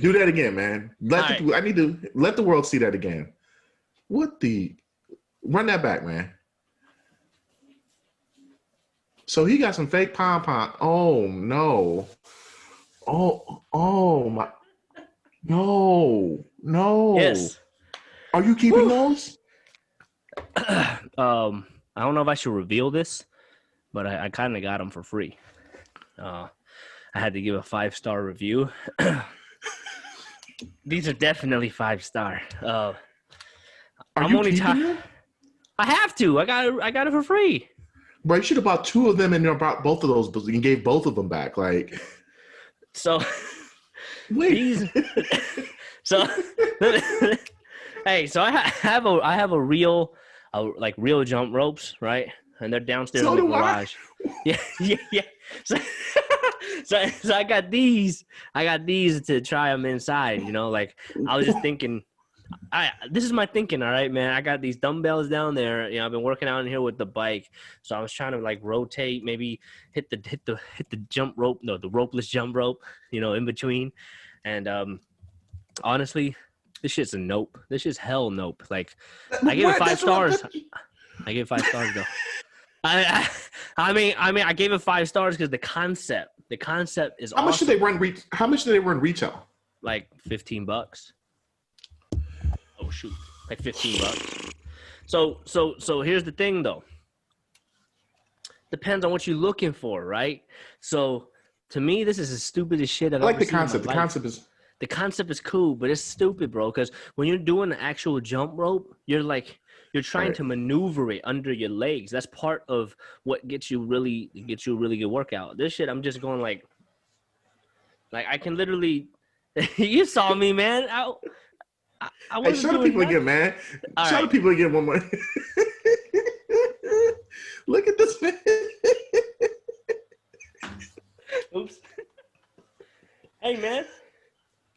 B: Do that again, man. I need to let the world see that again. What the? Run that back, man. So he got some fake pom-pom. Oh no. Oh my. No.
C: Yes.
B: Are you keeping those?
C: I don't know if I should reveal this, but I kind of got them for free. I had to give a 5-star review. These are definitely 5-star.
B: Are you keeping them?
C: I have to. I got it for free.
B: Bro, you should have bought 2 of them and you bought both of those, but you gave both of them back. Like,
C: so
B: wait.
C: These, so hey, so I have a real real jump ropes, right? And they're downstairs in the garage. Yeah. So I got these to try them inside. You know, like I was just thinking. This is my thinking, all right, man. I got these dumbbells down there. You know, I've been working out in here with the bike, so I was trying to like rotate, maybe hit the jump rope, no, the ropeless jump rope, you know, in between. And honestly, this shit's a nope. This shit's hell nope. Like, I gave it 5 stars. I gave it 5 stars though. I mean, I gave it 5 stars because the concept is awesome.
B: How much do they run retail?
C: Like $15. Oh shoot, like $15. So here's the thing though. Depends on what you're looking for, right? So to me, this is the stupidest shit I've
B: I like
C: ever
B: the
C: seen in
B: concept.
C: my life. The concept is cool, but it's stupid, bro. Because when you're doing the actual jump rope, you're trying to maneuver it under your legs. That's part of what gets you a really good workout. This shit, I'm just going like I can literally. You saw me, man. I
B: Hey, show the people again, man. Show the people again one more. Look at this man.
C: Oops. Hey, man.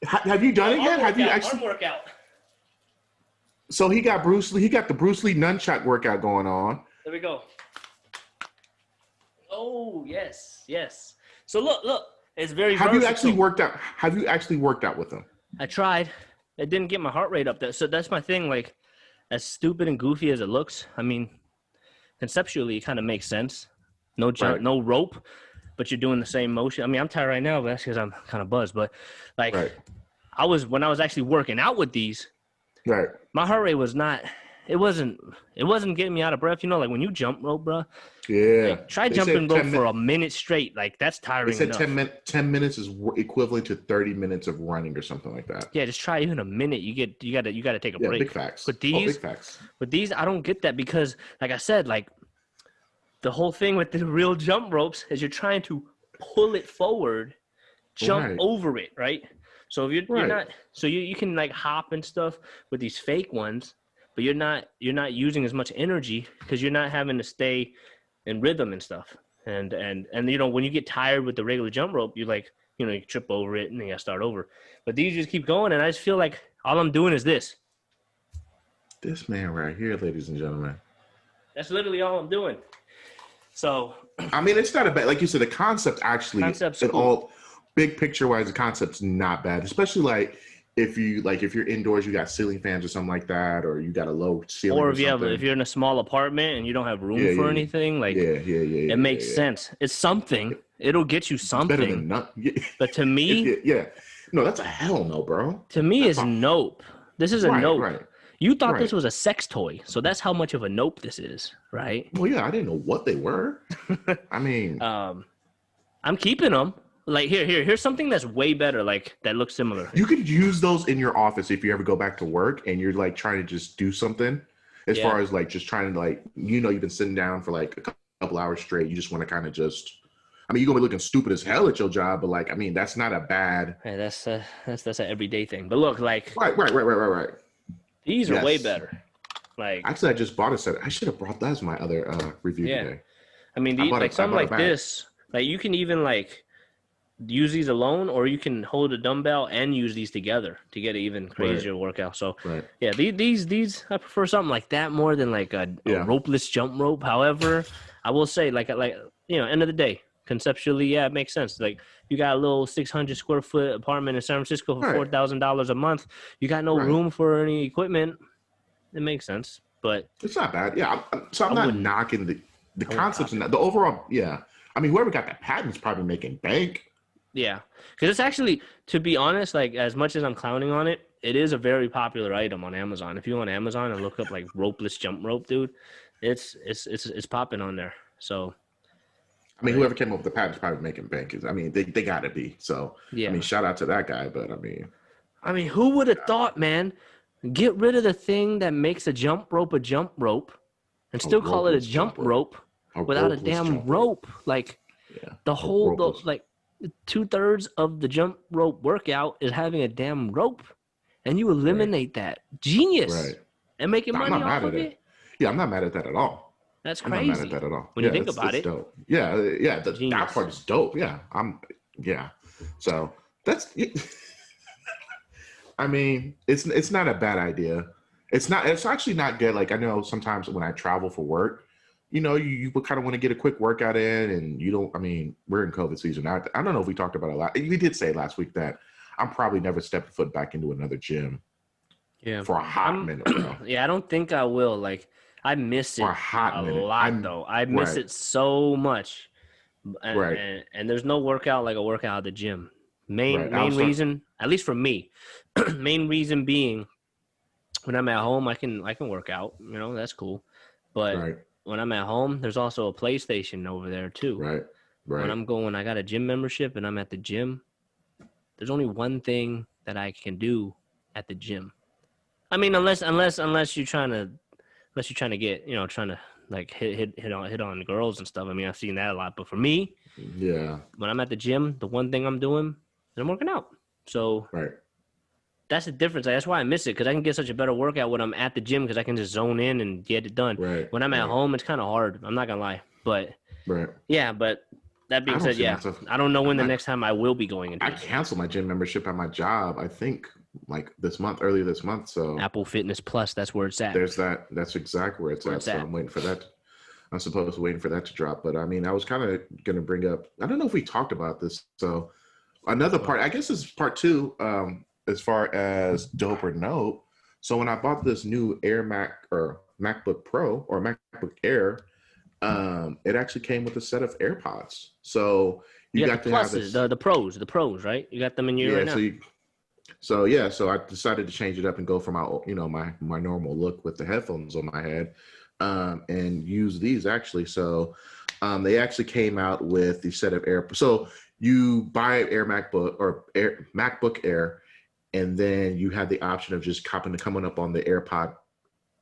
B: Have you done it yet? Have you actually?
C: Arm workout.
B: So he got Bruce Lee. He got the Bruce Lee nunchuck workout going on.
C: There we go. Oh yes. So look. It's very.
B: Have you actually worked out? Have you actually worked out with him?
C: I tried. It didn't get my heart rate up there. So that's my thing. Like, as stupid and goofy as it looks, I mean, conceptually, it kind of makes sense. No jump,
B: right.
C: No rope, but you're doing the same motion. I mean, I'm tired right now, but that's because I'm kind of buzzed. But like,
B: right.
C: when I was actually working out with these,
B: right,
C: my heart rate was not. It wasn't getting me out of breath. You know, like when you jump rope, bro.
B: Yeah.
C: Like, try jumping rope for a minute straight. Like that's tiring.
B: They said 10 minutes is equivalent to 30 minutes of running or something like that.
C: Yeah, just try even a minute. You got to take a break.
B: Big facts.
C: But these,
B: big facts.
C: With these, I don't get that because, like I said, like the whole thing with the real jump ropes is you're trying to pull it forward, jump over it, right? So if you're not, so you can like hop and stuff with these fake ones. But you're not using as much energy because you're not having to stay in rhythm and stuff. And you know, when you get tired with the regular jump rope, you like, you know, you trip over it and then you gotta start over. But these just keep going, and I just feel like all I'm doing is this.
B: This man right here, ladies and gentlemen.
C: That's literally all I'm doing. So
B: I mean, it's not a bad, like you said, the concept's cool. All big picture wise, the concept's not bad, especially like if you're indoors, you got ceiling fans or something like that, or you got a low ceiling.
C: Or if you're in a small apartment and you don't have room for anything, like it makes sense. It's something. It'll get you something.
B: Better than nothing.
C: But to me,
B: no, that's a hell no, bro.
C: To me, it's nope. This is a nope.
B: Right.
C: You thought this was a sex toy, so that's how much of a nope this is, right?
B: Well, yeah, I didn't know what they were. I mean,
C: I'm keeping them. Like here's something that's way better, like that looks similar.
B: You could use those in your office if you ever go back to work and you're like trying to just do something as far as like just trying to like, you know, you've been sitting down for like a couple hours straight. You just want to kind of just, I mean, you're gonna be looking stupid as hell at your job, but like, I mean, that's not a bad.
C: Hey, that's an everyday thing. But look, like
B: right.
C: These are way better. Like
B: actually, I just bought a set. I should have brought that as my other review today.
C: I mean, like something like this Like you can even like use these alone, or you can hold a dumbbell and use these together to get an even crazier workout. So
B: Right.
C: yeah, these I prefer something like that more than like a
B: Yeah.
C: ropeless jump rope. However, I will say like end of the day, conceptually, yeah, it makes sense. Like you got a little 600 square foot apartment in San Francisco for
B: Right.
C: $4,000 a month. You got no
B: Right.
C: room for any equipment. It makes sense, but
B: It's not bad. Yeah. I'm
C: I
B: not
C: wouldn't.
B: knocking the
C: I wouldn't
B: concepts
C: cop
B: and
C: it.
B: the overall. Yeah. I mean, whoever got that patent's probably making bank.
C: Yeah, because it's actually, to be honest, like as much as I'm clowning on it, it is a very popular item on Amazon. If you go on Amazon and look up like ropeless jump rope, dude, it's popping on there. So
B: I mean, whoever came up with the patent's probably making bank. I mean, they got to be. So,
C: yeah,
B: I mean, shout out to that guy. But
C: I mean, who would have thought, man? Get rid of the thing that makes a jump rope and still call it a
B: ropeless
C: jump
B: jump rope.
C: rope without a
B: ropeless
C: damn
B: jump
C: rope. Like
B: Yeah.
C: the whole
B: ropeless.
C: like 2/3 of the jump rope workout is having a damn rope, and you eliminate that. Genius.
B: Right.
C: And making
B: I'm
C: money
B: not
C: off
B: mad
C: of
B: at
C: it.
B: it. Yeah, I'm not mad at that at all.
C: That's
B: I'm not mad at
C: crazy
B: that at all.
C: when
B: Yeah,
C: you think about
B: it's
C: it.
B: dope. Yeah, yeah. That
C: Genius.
B: part is dope. Yeah, yeah. So that's. I mean, it's not a bad idea. It's not. It's actually not good. Like I know sometimes when I travel for work, you kind of want to get a quick workout in, and you don't. I mean, we're in COVID season. I don't know if we talked about it a lot. We did say last week that I'm probably never stepping foot back into another gym.
C: Yeah.
B: For a hot minute, bro.
C: Yeah, I don't think I will. Like, I miss it
B: For a hot minute.
C: lot, though. I miss it so much. And there's no workout like a workout at the gym. Main reason, at least for me, main reason being when I'm at home, I can work out. That's cool. But when I'm at home, there's also a PlayStation over there too.
B: Right.
C: When I'm going, I got a gym membership and I'm at the gym. There's only one thing that I can do at the gym. I mean, unless you're trying to get, trying to like hit on girls and stuff. I mean, I've seen that a lot. But for me,
B: yeah,
C: when I'm at the gym, the one thing I'm doing is I'm working out. So that's the difference. That's why I miss it, because I can get such a better workout when I'm at the gym because I can just zone in and get it done.
B: Right.
C: When I'm at home, it's kind of hard. I'm not gonna lie, but yeah, but. That being said, yeah, I don't know when the next time I will be going into.
B: I canceled my gym membership at my job, I think, like earlier this month. So
C: Apple Fitness Plus, that's where it's at.
B: There's that. That's exactly where it's at. So I'm waiting for that. I'm supposed to waiting for that to drop. But I mean, I was kind of going to bring up, I don't know if we talked about this. So another part, I guess this is part two, as far as dope or no. So when I bought this new MacBook Pro or MacBook Air, it actually came with a set of AirPods. So you got to have this,
C: the pros, right? You got them in your ear right now.
B: So I decided to change it up and go for my normal look with the headphones on my head, and use these actually. So they actually came out with the set of AirPods. So you buy MacBook Air, and then you have the option of just coming up on the AirPods.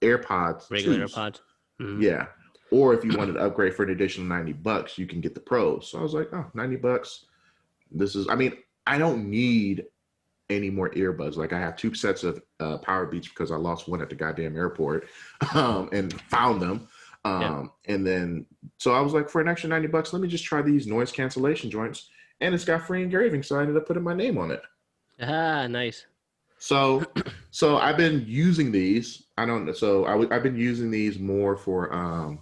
C: Regular AirPods.
B: Mm-hmm. Yeah. Or if you wanted to upgrade for an additional $90, you can get the Pros. So I was like, oh, $90. I don't need any more earbuds. Like I have 2 sets of Power Beats because I lost one at the goddamn airport and found them. And then, so I was like, for an extra $90, let me just try these noise cancellation joints. And it's got free engraving. So I ended up putting my name on it.
C: Ah, nice.
B: So I've been using these. I've been using these more for,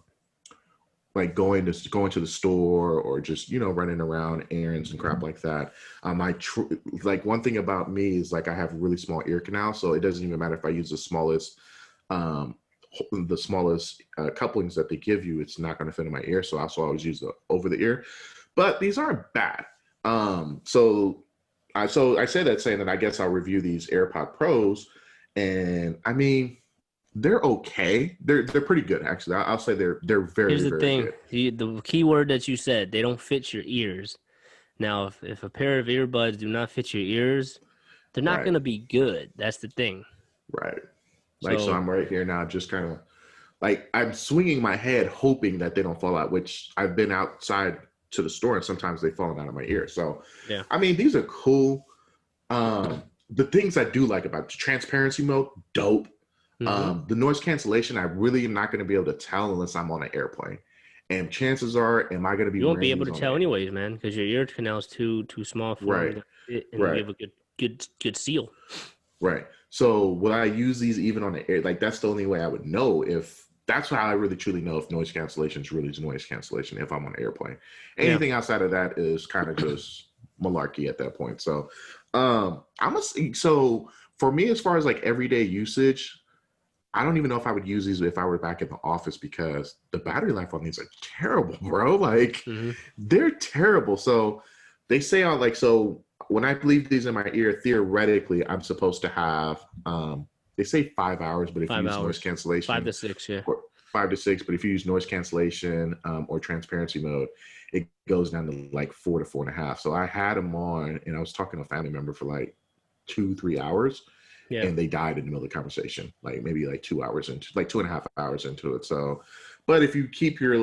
B: like going to the store or just, running around errands and crap like that. Like one thing about me is like I have really small ear canals, so it doesn't even matter if I use the smallest couplings that they give you, it's not going to fit in my ear. So I also always use the over the ear, but these aren't bad. So I say that saying that I guess I'll review these AirPod Pros, and I mean, they're okay. They're pretty good, actually. I'll say they're very.
C: Here's the
B: very
C: thing.
B: good.
C: The key word that you said, they don't fit your ears. Now, if a pair of earbuds do not fit your ears, they're not going to be good. That's the thing.
B: Right. So I'm right here now, just kind of like I'm swinging my head, hoping that they don't fall out. Which I've been outside to the store, and sometimes they've fallen out of my ear. So
C: yeah,
B: I mean, these are cool. The things I do like about the transparency mode, dope. Mm-hmm. The noise cancellation, I really am not going to be able to tell unless I'm on an airplane. And chances are, am I going to be
C: You won't be
B: wearing
C: able
B: these
C: to
B: on
C: tell
B: air?
C: anyways, man, because your ear canal is too small for
B: Right,
C: them to fit, and you
B: right,
C: have a good seal.
B: right. So will I use these even on the air? Like that's the only way I would know if that's how I really truly know if noise cancellation is really noise cancellation if I'm on an airplane.
C: Yeah.
B: Anything outside of that is kind of just malarkey at that point. So so for me, as far as like everyday usage, I don't even know if I would use these if I were back in the office because the battery life on these are terrible, bro. Like
C: Hmm.
B: they're terrible. So they say on like so when I leave these in my ear, theoretically, I'm supposed to have they say 5 hours, but if you
C: 5 hours,
B: use noise
C: 5 to
B: cancellation
C: 6. Yeah.
B: or 5 to 6, but if you use noise cancellation or transparency mode, it goes down to like 4 to 4.5. So I had them on and I was talking to a family member for like 2, 3 hours
C: Yeah.
B: and they died in the middle of the conversation, like maybe like 2 hours into like 2.5 hours into it. So, but if you keep your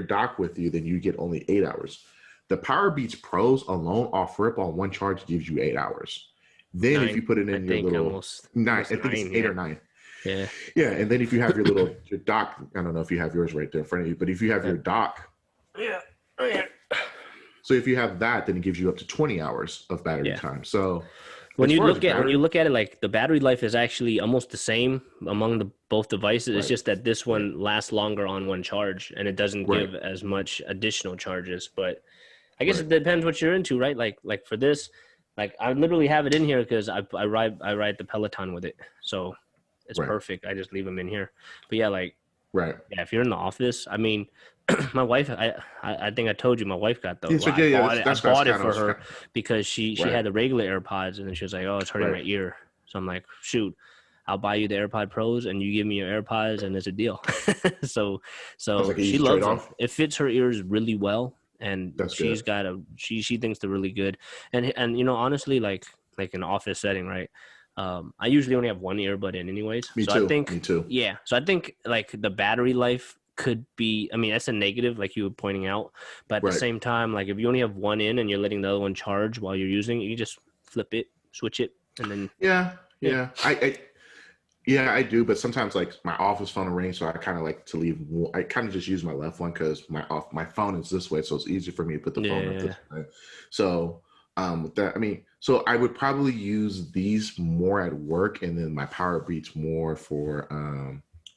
B: dock with you, then you get only 8 hours. The Power Beats Pros alone off rip on one charge gives you 8 hours. Then if
C: 9,
B: you put it
C: I
B: in your
C: think,
B: little nine,
C: almost
B: I think it's
C: 9.
B: eight
C: Yeah.
B: or nine.
C: Yeah.
B: Yeah, and then if you have your dock, I don't know if you have yours right there in front of you, but if you have
C: Yeah.
B: your dock,
C: Yeah. Oh, yeah.
B: so if you have that, then it gives you up to 20 hours of battery
C: Yeah.
B: time. So
C: When
B: as
C: you
B: far as
C: look at when you
B: battery,
C: look at it, like the battery life is actually almost the same among the both devices. It's
B: right,
C: just that this
B: right,
C: one lasts longer on one charge, and it doesn't
B: right,
C: give as much additional charges. But I guess
B: right,
C: it depends what you're into, right? Like for this, like I literally have it in here because I ride the Peloton with it, so it's
B: right,
C: perfect. I just leave them in here. But yeah, like
B: right.
C: yeah, if you're in the office, I mean, my wife, I think I told you my wife got
B: Yeah,
C: those.
B: so
C: Well, I
B: yeah,
C: bought it. I
B: that's what I was
C: bought it
B: kind
C: for
B: of
C: her because she
B: right,
C: had the regular AirPods, and then she was like, "Oh, it's hurting
B: right.
C: my ear." So I'm like, "Shoot, I'll buy you the AirPod Pros, and you give me your AirPods, and it's a deal." so
B: I was
C: so
B: like,
C: she
B: easy trade
C: loves them.
B: off.
C: It fits her ears really well, and
B: That's good.
C: she thinks they're really good. And honestly, like in an office setting, right? I usually only have one earbud in, anyways.
B: Me
C: So I
B: too. Me
C: think
B: too.
C: yeah. So I think like the battery life could be, I mean, that's a negative, like you were pointing out. But at the
B: Right.
C: same time, like if you only have one in and you're letting the other one charge while you're using it, you just flip it, switch it, and then
B: Yeah.
C: yeah.
B: Yeah. Yeah, I do. But sometimes like my office phone will ring, so I kind of like to leave. I kind of just use my left one because my phone is this way, so it's easy for me to put the phone up
C: Yeah.
B: this way. So that I mean, so I would probably use these more at work, and then my Power Beats more for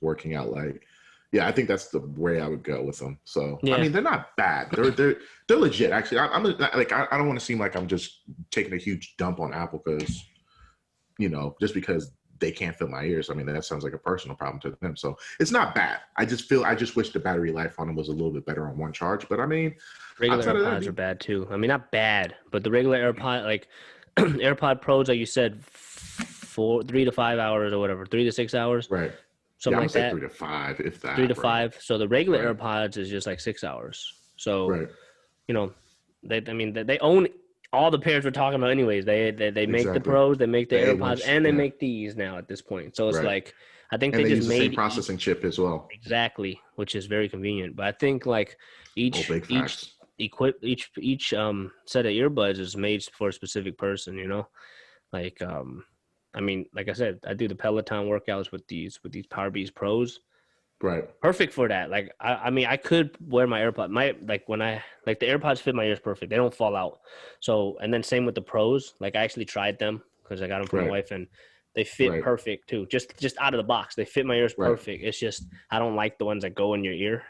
B: working out. Like, yeah, I think that's the way I would go with them. So I
C: Yeah.
B: mean, they're not bad. They're legit. Actually, I don't want to seem like I'm just taking a huge dump on Apple because just because they can't fill my ears. I mean, that sounds like a personal problem to them. So it's not bad. I just wish the battery life on them was a little bit better on one charge. But I mean,
C: Regular
B: outside of
C: AirPods are
B: that,
C: bad too. I mean, not bad, but the regular AirPod, like AirPod Pros, like you said, 3 to 5 hours or whatever, 3 to 6 hours,
B: right. Yeah,
C: something
B: I'm gonna
C: like
B: say
C: that.
B: 3 to 5, if
C: three
B: that,
C: to
B: bro.
C: five. So the regular
B: Right.
C: AirPods is just like 6 hours. So
B: Right.
C: you know, I mean, they own all the pairs we're talking about, anyways. They make the
B: Exactly.
C: Pros, they make the
B: The
C: AirPods,
B: A1s.
C: and they
B: Yeah.
C: make these now at this point. So it's
B: Right.
C: like I think
B: And
C: they
B: they
C: just
B: use the same
C: made
B: processing chip as well.
C: exactly, which is very convenient. But I think like
B: Oh,
C: each
B: big
C: each
B: facts.
C: each set of earbuds is made for a specific person. Like I mean, like I said, I do the Peloton workouts with these Power Beats Pros.
B: Right.
C: Perfect for that. Like I mean, I could wear my AirPod. My like when I like the AirPods fit my ears perfect. They don't fall out. So and then same with the Pros. Like I actually tried them because I got them for my
B: Right.
C: wife, and they fit
B: Right.
C: perfect too. Just out of the box, they fit my ears
B: Right.
C: perfect. It's just I don't like the ones that go in your ear,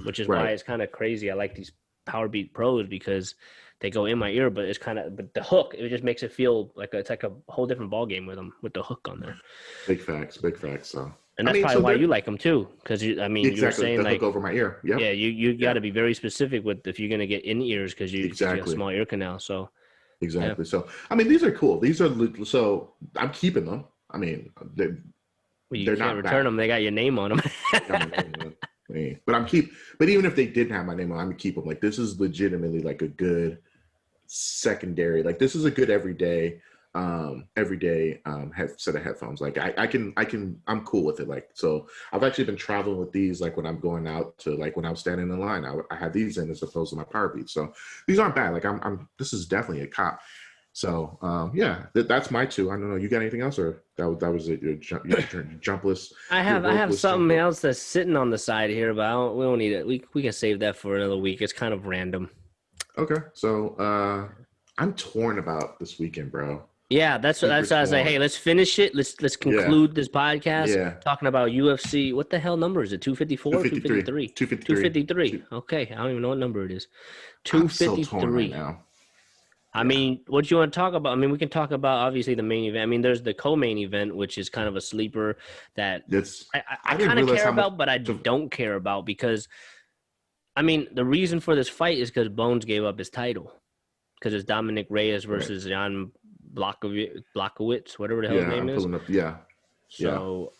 C: which is why
B: Right.
C: it's kind of crazy. I like these Power Beat Pros because they go in my ear, but but the hook, it just makes it feel like it's like a whole different ball game with them with the hook on there.
B: Big facts. Big facts. So
C: And
B: I
C: that's
B: mean,
C: probably
B: so
C: why you
B: they're
C: like them too, because I mean, you were
B: exactly
C: saying
B: the hook
C: like,
B: over my ear. Yep.
C: yeah, you got
B: Yeah.
C: to be very specific with if you're gonna get in ears because you got a
B: Exactly.
C: small ear canal. So yeah,
B: Exactly. So I mean, these are cool. These are so I'm keeping them. I mean,
C: well, you
B: they're
C: can't
B: not
C: return
B: bad.
C: them. They got your name on them.
B: Got my name on it. But but even if they didn't have my name on, I'm gonna keep them. Like this is legitimately like a good secondary. Like this is a good everyday set of headphones. Like I'm cool with it. Like so, I've actually been traveling with these. Like when I'm going out to like when I was standing in line, I had these in as opposed to my Power Beats. So these aren't bad. Like I'm this is definitely a cop. So yeah, that's my two. I don't know. You got anything else, or that was it? Your jump list.
C: I
B: Your
C: have
B: woke list
C: something
B: jump list?
C: else that's sitting on the side here, but we don't need it. We can save that for another week. It's kind of random.
B: Okay, so I'm torn about this weekend, bro.
C: Yeah,
B: Super
C: that's why I was like, hey,
B: torn.
C: let's finish it. Let's
B: Yeah,
C: conclude this podcast
B: yeah.
C: talking about UFC. What the hell number is it? 254,
B: 253,
C: 253?
B: 253.
C: 253. Okay, I don't even know what number it is.
B: I'm so torn right
C: 253.
B: now.
C: I
B: Yeah,
C: mean, what do you want to talk about? I mean, we can talk about obviously the main event. I mean, there's the co-main event, which is kind of a sleeper that
B: it's.
C: I
B: I didn't
C: kind of
B: realize
C: care
B: how much.
C: about, but I don't care about because I mean, the reason for this fight is because Bones gave up his title because it's Dominic Reyes
B: Right.
C: versus Jan Blachowicz, whatever the hell his
B: Yeah,
C: name
B: I'm
C: is.
B: pulling up. Yeah, yeah.
C: So,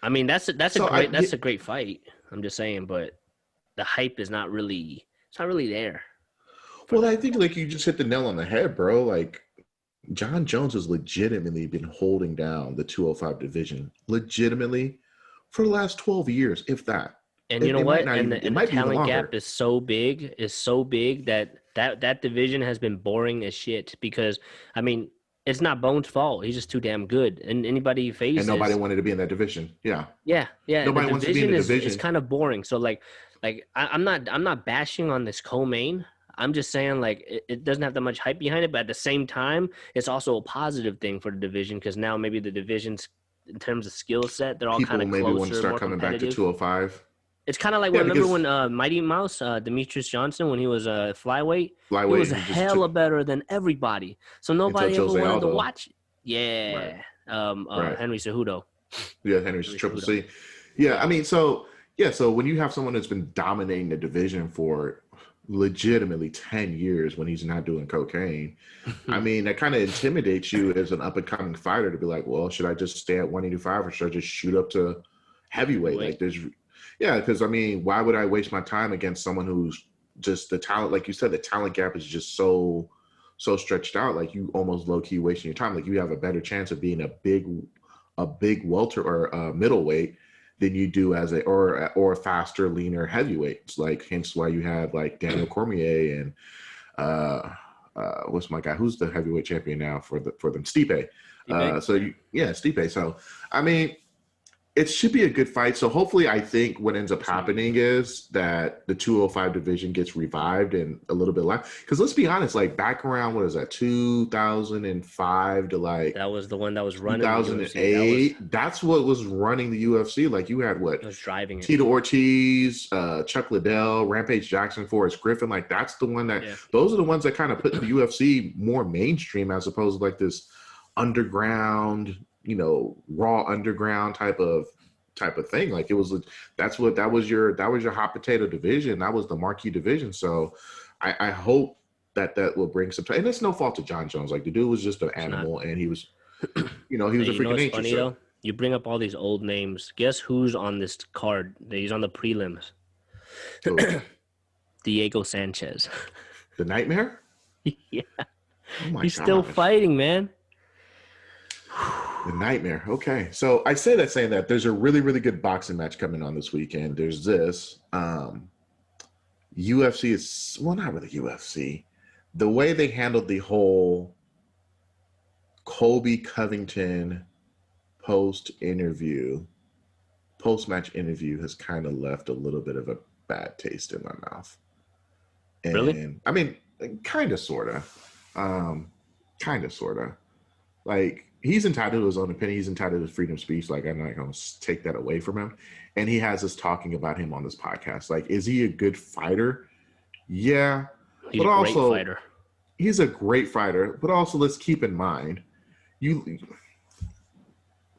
C: I mean, that's
B: So I
C: that's a great fight. I'm just saying, but the hype is not really it's not really there for
B: well, I
C: that.
B: think like you just hit the nail on the head, bro. Like John Jones has legitimately been holding down the 205 division, legitimately for the last 12 years, if that.
C: And you know
B: It might
C: what?
B: not even. It
C: And the
B: might be even
C: talent gap
B: longer.
C: is so big that that division has been boring as shit because I mean, it's not Bones' fault. He's just too damn good. And anybody he
B: And nobody
C: faces,
B: wanted to be in that division. Yeah,
C: yeah, the
B: nobody wants to be in
C: division
B: the
C: is
B: division.
C: kind of boring. So I'm not bashing on this co-main. I'm just saying like it doesn't have that much hype behind it, but at the same time, it's also a positive thing for the division because now maybe the divisions in terms of skill set, they're all kind
B: People
C: of
B: maybe want to
C: closer,
B: start
C: more
B: coming back to
C: competitive.
B: 205.
C: It's kind of like
B: Yeah,
C: remember
B: because
C: when Mighty Mouse, Demetrius Johnson, when he was flyweight, he
B: flyweight,
C: was
B: and he just took
C: hella better than everybody. So
B: until
C: nobody ever
B: Jose
C: wanted to
B: Aldo.
C: watch.
B: Right,
C: Yeah,
B: right.
C: Henry Cejudo.
B: Yeah, Henry's
C: Henry
B: triple
C: Cejudo.
B: C. Yeah, I
C: Yeah.
B: mean, so yeah, so when you have someone that's been dominating the division for legitimately 10 years when he's not doing cocaine, I mean, that kind of intimidates you as an up and coming fighter to be like, well, should I just stay at 185 or should I just shoot up to heavyweight? Like
C: Heavyweight.
B: there's yeah, because I mean, why would I waste my time against someone who's just the talent, like you said, the talent gap is just so stretched out, like you almost low key wasting your time. Like you have a better chance of being a big welter or a middleweight than you do as a faster, leaner heavyweight. It's like hence why you have like Daniel Cormier and uh what's my guy? Who's the heavyweight champion now for them? Stipe.
C: Stipe?
B: Yeah, Stipe. So I mean, it should be a good fight. So hopefully, I think what ends up happening is that the 205 division gets revived and a little bit live. Because let's be honest, like back around what is that 2005 to like
C: That was the one that was running the UFC. That was
B: 2008? That's what was running the UFC. Like you had what
C: that was driving it.
B: Tito Ortiz, Chuck Liddell, Rampage Jackson, Forrest Griffin. Like that's the one that
C: Yeah.
B: those are the ones that kind of put the UFC more mainstream as opposed to like this underground, raw underground type of thing. Like it was that was your hot potato division. That was the marquee division. So I hope that will bring some and it's no fault of John Jones. Like the dude was just an
C: It's not.
B: animal and he was he was a
C: Hey, you know
B: freaking
C: what's
B: nature.
C: funny
B: So
C: though? You bring up all these old names. Guess who's on this card? He's on the prelims.
B: so
C: Diego Sanchez.
B: the nightmare?
C: Yeah.
B: Oh my
C: He's still
B: gosh.
C: fighting, man.
B: The nightmare. Okay. So I say that saying that there's a really, really good boxing match coming on this weekend. There's this. UFC is well, not really UFC. The way they handled the whole Kobe Covington post match interview has kind of left a little bit of a bad taste in my mouth.
C: Really?
B: And I mean, kind of, sort of. Kind of, sort of. Like, he's entitled to his own opinion. He's entitled to freedom of speech. Like, I'm not going to take that away from him. And he has us talking about him on this podcast. Like, is he a good fighter? Yeah.
C: He's
B: but
C: a great
B: also,
C: fighter.
B: he's a great fighter. But also, let's keep in mind,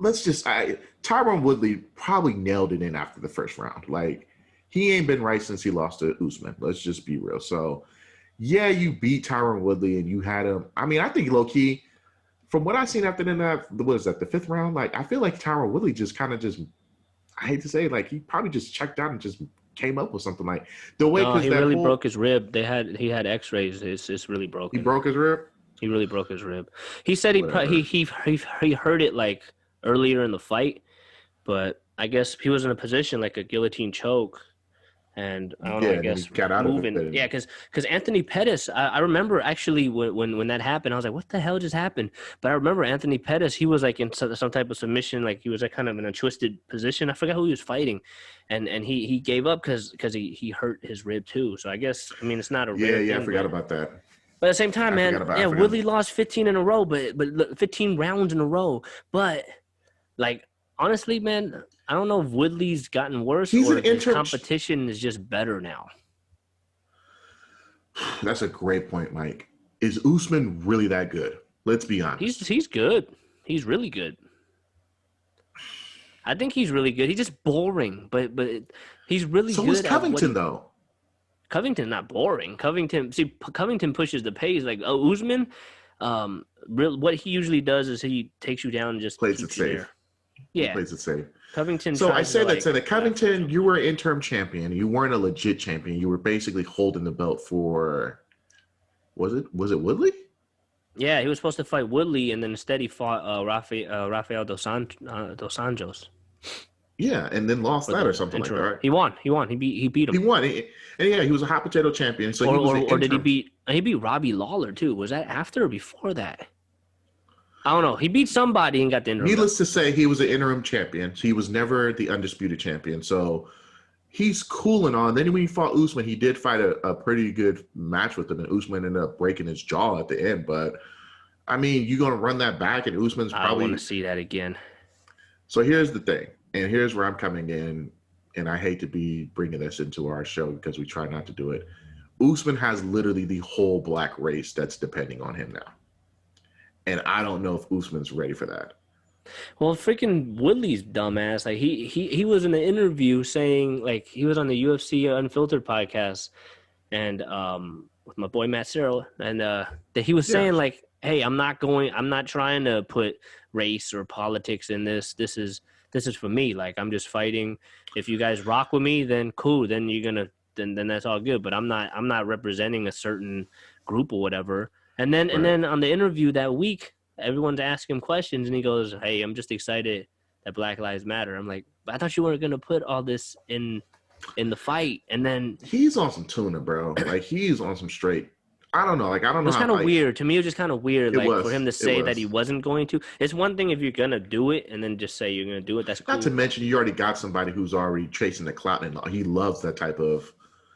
B: Tyron Woodley probably nailed it in after the first round. Like, he ain't been right since he lost to Usman. Let's just be real. So, yeah, you beat Tyron Woodley and you had him. I mean, I think low-key, from what I've seen after what is that, the fifth round? Like, I feel like Tyron Woodley just kind of I hate to say it, like, he probably just checked out and just came up with something like the way.
C: No, he really broke his rib. He had X-rays. It's really broken.
B: He broke his rib.
C: He really broke his rib. He said
B: Whatever.
C: he heard it like earlier in the fight, but I guess he was in a position like a guillotine choke, And I don't know, I
B: and then
C: guess
B: he got out of it.
C: moving. Yeah, because Anthony Pettis, I remember actually when that happened, I was like, what the hell just happened? But I remember Anthony Pettis, he was like in some type of submission, like he was like kind of in a twisted position. I forgot who he was fighting, and he gave up because he hurt his rib too. So I guess, I mean, it's not a rare thing.
B: I forgot about that.
C: But at the same time, man, Woodley lost 15 in a row, but look, 15 rounds in a row. But like, honestly, man, I don't know if Woodley's gotten worse or if his competition is just better now.
B: That's a great point, Mike. Is Usman really that good? Let's be honest.
C: He's good. He's really good. I think he's really good. He's just boring, but he's really good.
B: So was Covington, though.
C: Covington not boring. Covington pushes the pace. Like Usman, what he usually does is he takes you down and just
B: plays it safe.
C: There. Yeah,
B: he plays it safe.
C: Covington.
B: So I say that Covington, you were an interim champion. You weren't a legit champion. You were basically holding the belt for. Was it Woodley?
C: Yeah, he was supposed to fight Woodley, and then instead he fought Rafael dos Anjos.
B: Yeah, and then lost that or something like that. Right?
C: He won. He beat him.
B: He won, and yeah, he was a hot potato champion. So
C: or did he beat? He beat Robbie Lawler too. Was that after or before that? I don't know. He beat somebody and got the interim.
B: Needless to say, he was an interim champion. So he was never the undisputed champion. So he's cool and on. Then when he fought Usman, he did fight a pretty good match with him, and Usman ended up breaking his jaw at the end. But I mean, you're gonna run that back, and Usman's probably.
C: I want to see that again.
B: So here's the thing, and here's where I'm coming in, and I hate to be bringing this into our show because we try not to do it. Usman has literally the whole black race that's depending on him now. And I don't know if Usman's ready for that.
C: Well, freaking Woodley's dumbass. Like he was in an interview saying, like, he was on the UFC Unfiltered podcast, and with my boy Matt Cyril, and that he was saying like, hey, I'm not trying to put race or politics in this. This is for me. Like, I'm just fighting. If you guys rock with me, then cool. Then you're gonna then that's all good. But I'm not representing a certain group or whatever. And then on the interview that week, everyone's asking him questions, and he goes, hey, I'm just excited that Black Lives Matter. I'm like, I thought you weren't going to put all this in the fight. And then
B: he's on some tuna, bro. Like, he's on some straight. I don't know. Like, I don't know.
C: It's kind of weird. To me, it was just kind of weird, for him to say that he wasn't going to. It's one thing if you're going to do it and then just say you're going to do it. That's cool.
B: Not to mention, you already got somebody who's already chasing the clout, and he loves that type of.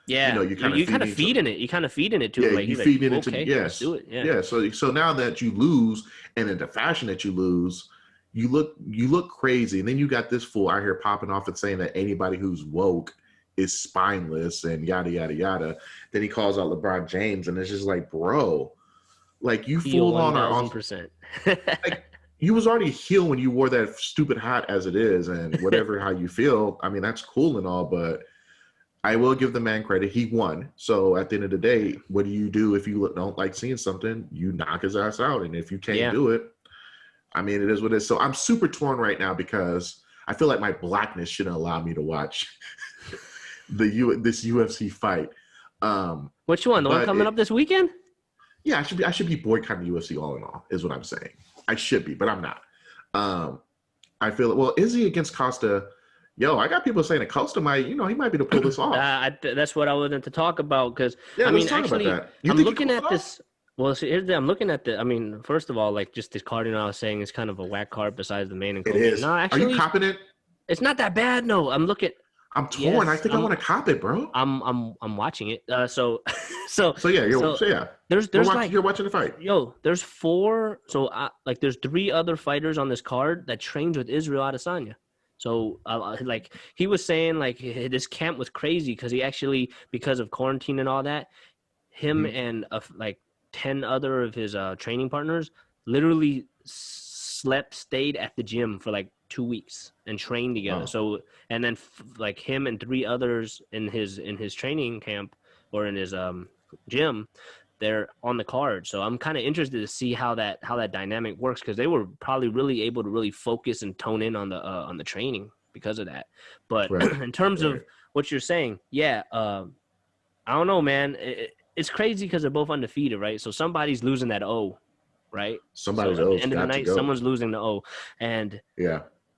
C: Yeah, you kind of feeding it. You kind of feeding it to him. Like,
B: you feed it into
C: let's do it. Yeah.
B: So now that you lose, and in the fashion that you lose, you look crazy, and then you got this fool out here popping off and saying that anybody who's woke is spineless and yada yada yada. Then he calls out LeBron James, and it's just like, bro, like, you fool on our 1,000%. Like, you was already heel when you wore that stupid hat as it is, and whatever how you feel. I mean, that's cool and all, but. I will give the man credit. He won. So at the end of the day, what do you do if you don't like seeing something? You knock his ass out. And if you can't do it, I mean, it is what it is. So I'm super torn right now because I feel like my blackness shouldn't allow me to watch this UFC fight.
C: Which one? The one coming up this weekend?
B: Yeah, I should be boycotting UFC all in all, is what I'm saying. I should be, but I'm not. I feel, well, Izzy against Costa. Yo, I got people saying that Costa might, he might be able to pull this off.
C: That's what I wanted to talk about because,
B: I'm looking
C: at this. Well, I'm looking at the. I mean, first of all, like, just this card, I was saying is kind of a whack card besides the main and
B: co-main. It is. No, actually, are you copping it?
C: It's not that bad. No, I'm torn.
B: Yes, I think I want to cop it, bro.
C: I'm watching it. So
B: yeah. You're watching the fight.
C: Yo, there's 4. So there's 3 other fighters on this card that trains with Israel Adesanya. So, like, he was saying, like, this camp was crazy because he actually, because of quarantine and all that, him and, 10 other of his training partners literally stayed at the gym for, 2 weeks and trained together. Oh. So, and then, him and 3 others in his training camp or in his gym, they're on the card. So I'm kind of interested to see how that dynamic works because they were probably really able to really focus and tone in on the training because of that. But in terms of what you're saying, I don't know, man. It's crazy because they're both undefeated, right? So somebody's losing that O, right?
B: Somebody's
C: so
B: O.
C: At the end of the night, someone's losing the O, and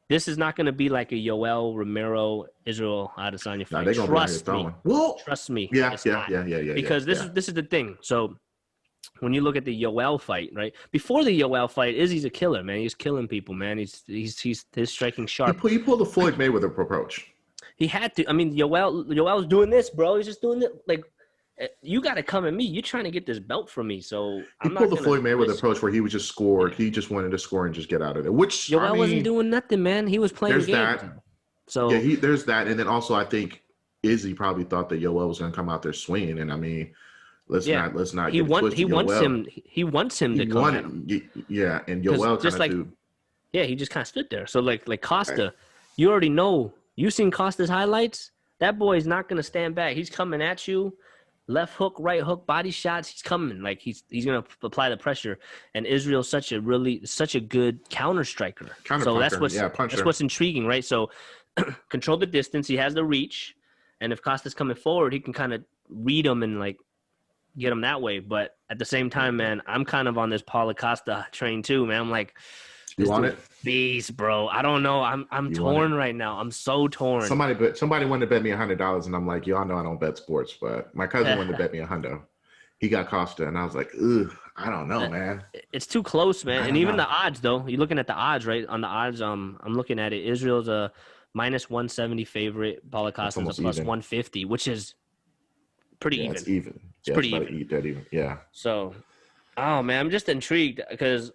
C: this is not going to be like a Yoel Romero Israel Adesanya
B: No,
C: fight.
B: they're gonna
C: Trust
B: be
C: me.
B: throwing. Well,
C: Trust me.
B: yeah,
C: it's
B: yeah,
C: not.
B: yeah, yeah, yeah.
C: Because
B: yeah.
C: this is the thing. So when you look at the Yoel fight, right? Before the Yoel fight, Izzy's a killer, man. He's killing people, man. He's his striking sharp.
B: He pulled the Floyd Mayweather approach.
C: He had to. I mean, Yoel's doing this, bro. He's just doing it. Like, you got to come at me. You're trying to get this belt from me, so
B: He pulled the Floyd Mayweather approach where he was just scored. Yeah. He just wanted to score and just get out of there. Which
C: Yoel wasn't doing nothing, man. He was playing
B: there's
C: games.
B: That.
C: So
B: yeah, there's that, and then also I think Izzy probably thought that Yoel was going to come out there swinging, and I mean, let's not.
C: He wants him. He wants him to come at him.
B: Yeah, and Yoel
C: just like he just kind of stood there. So like Costa, you already know. You seen Costa's highlights. That boy's not going to stand back. He's coming at you. Left hook, right hook, body shots. He's coming. Like he's going to apply the pressure. And Israel's such a good counter striker. So that's what's intriguing, right? So control the distance. He has the reach, and if Costa's coming forward, he can kind of read him and like get him that way. But at the same time, man, I'm kind of on this Paulo Costa train too, man. I'm like,
B: you want it?
C: Beast, bro. I don't know. I'm torn right now. I'm so torn.
B: Somebody wanted to bet me $100, and I'm like, y'all know I don't bet sports, but my cousin wanted to bet me $100. He got Costa, and I was like, ugh, I don't know, man.
C: It's too close, man. And even the odds, though. You're looking at the odds, right? On the odds, I'm looking at it. Israel's a minus 170 favorite. Paulo Costa's a plus 150, which is pretty even.
B: It's even.
C: It's pretty even.
B: That even. Yeah.
C: So, oh man, I'm just intrigued because.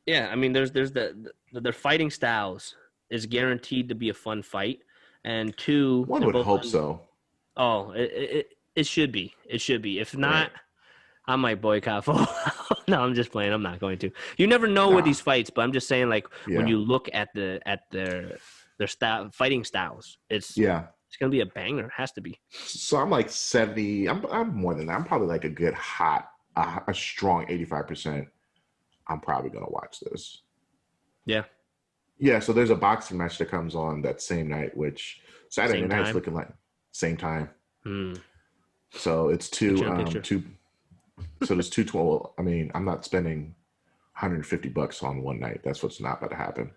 C: Yeah, I mean, there's their fighting styles is guaranteed to be a fun fight, and two,
B: one would hope so.
C: Oh, it should be. It should be. If not, I might boycott. No, I'm just playing. I'm not going to. You never know with these fights, but I'm just saying, like when you look at their style, fighting styles, it's gonna be a banger. It has to be.
B: So I'm like 70. I'm more than that. I'm probably like a good a strong 85%. I'm probably going to watch this.
C: Yeah.
B: Yeah, so there's a boxing match that comes on that same night, which Saturday night's looking like same time. So it's two. So there's 212. I mean, I'm not spending $150 on one night. That's what's not about to happen.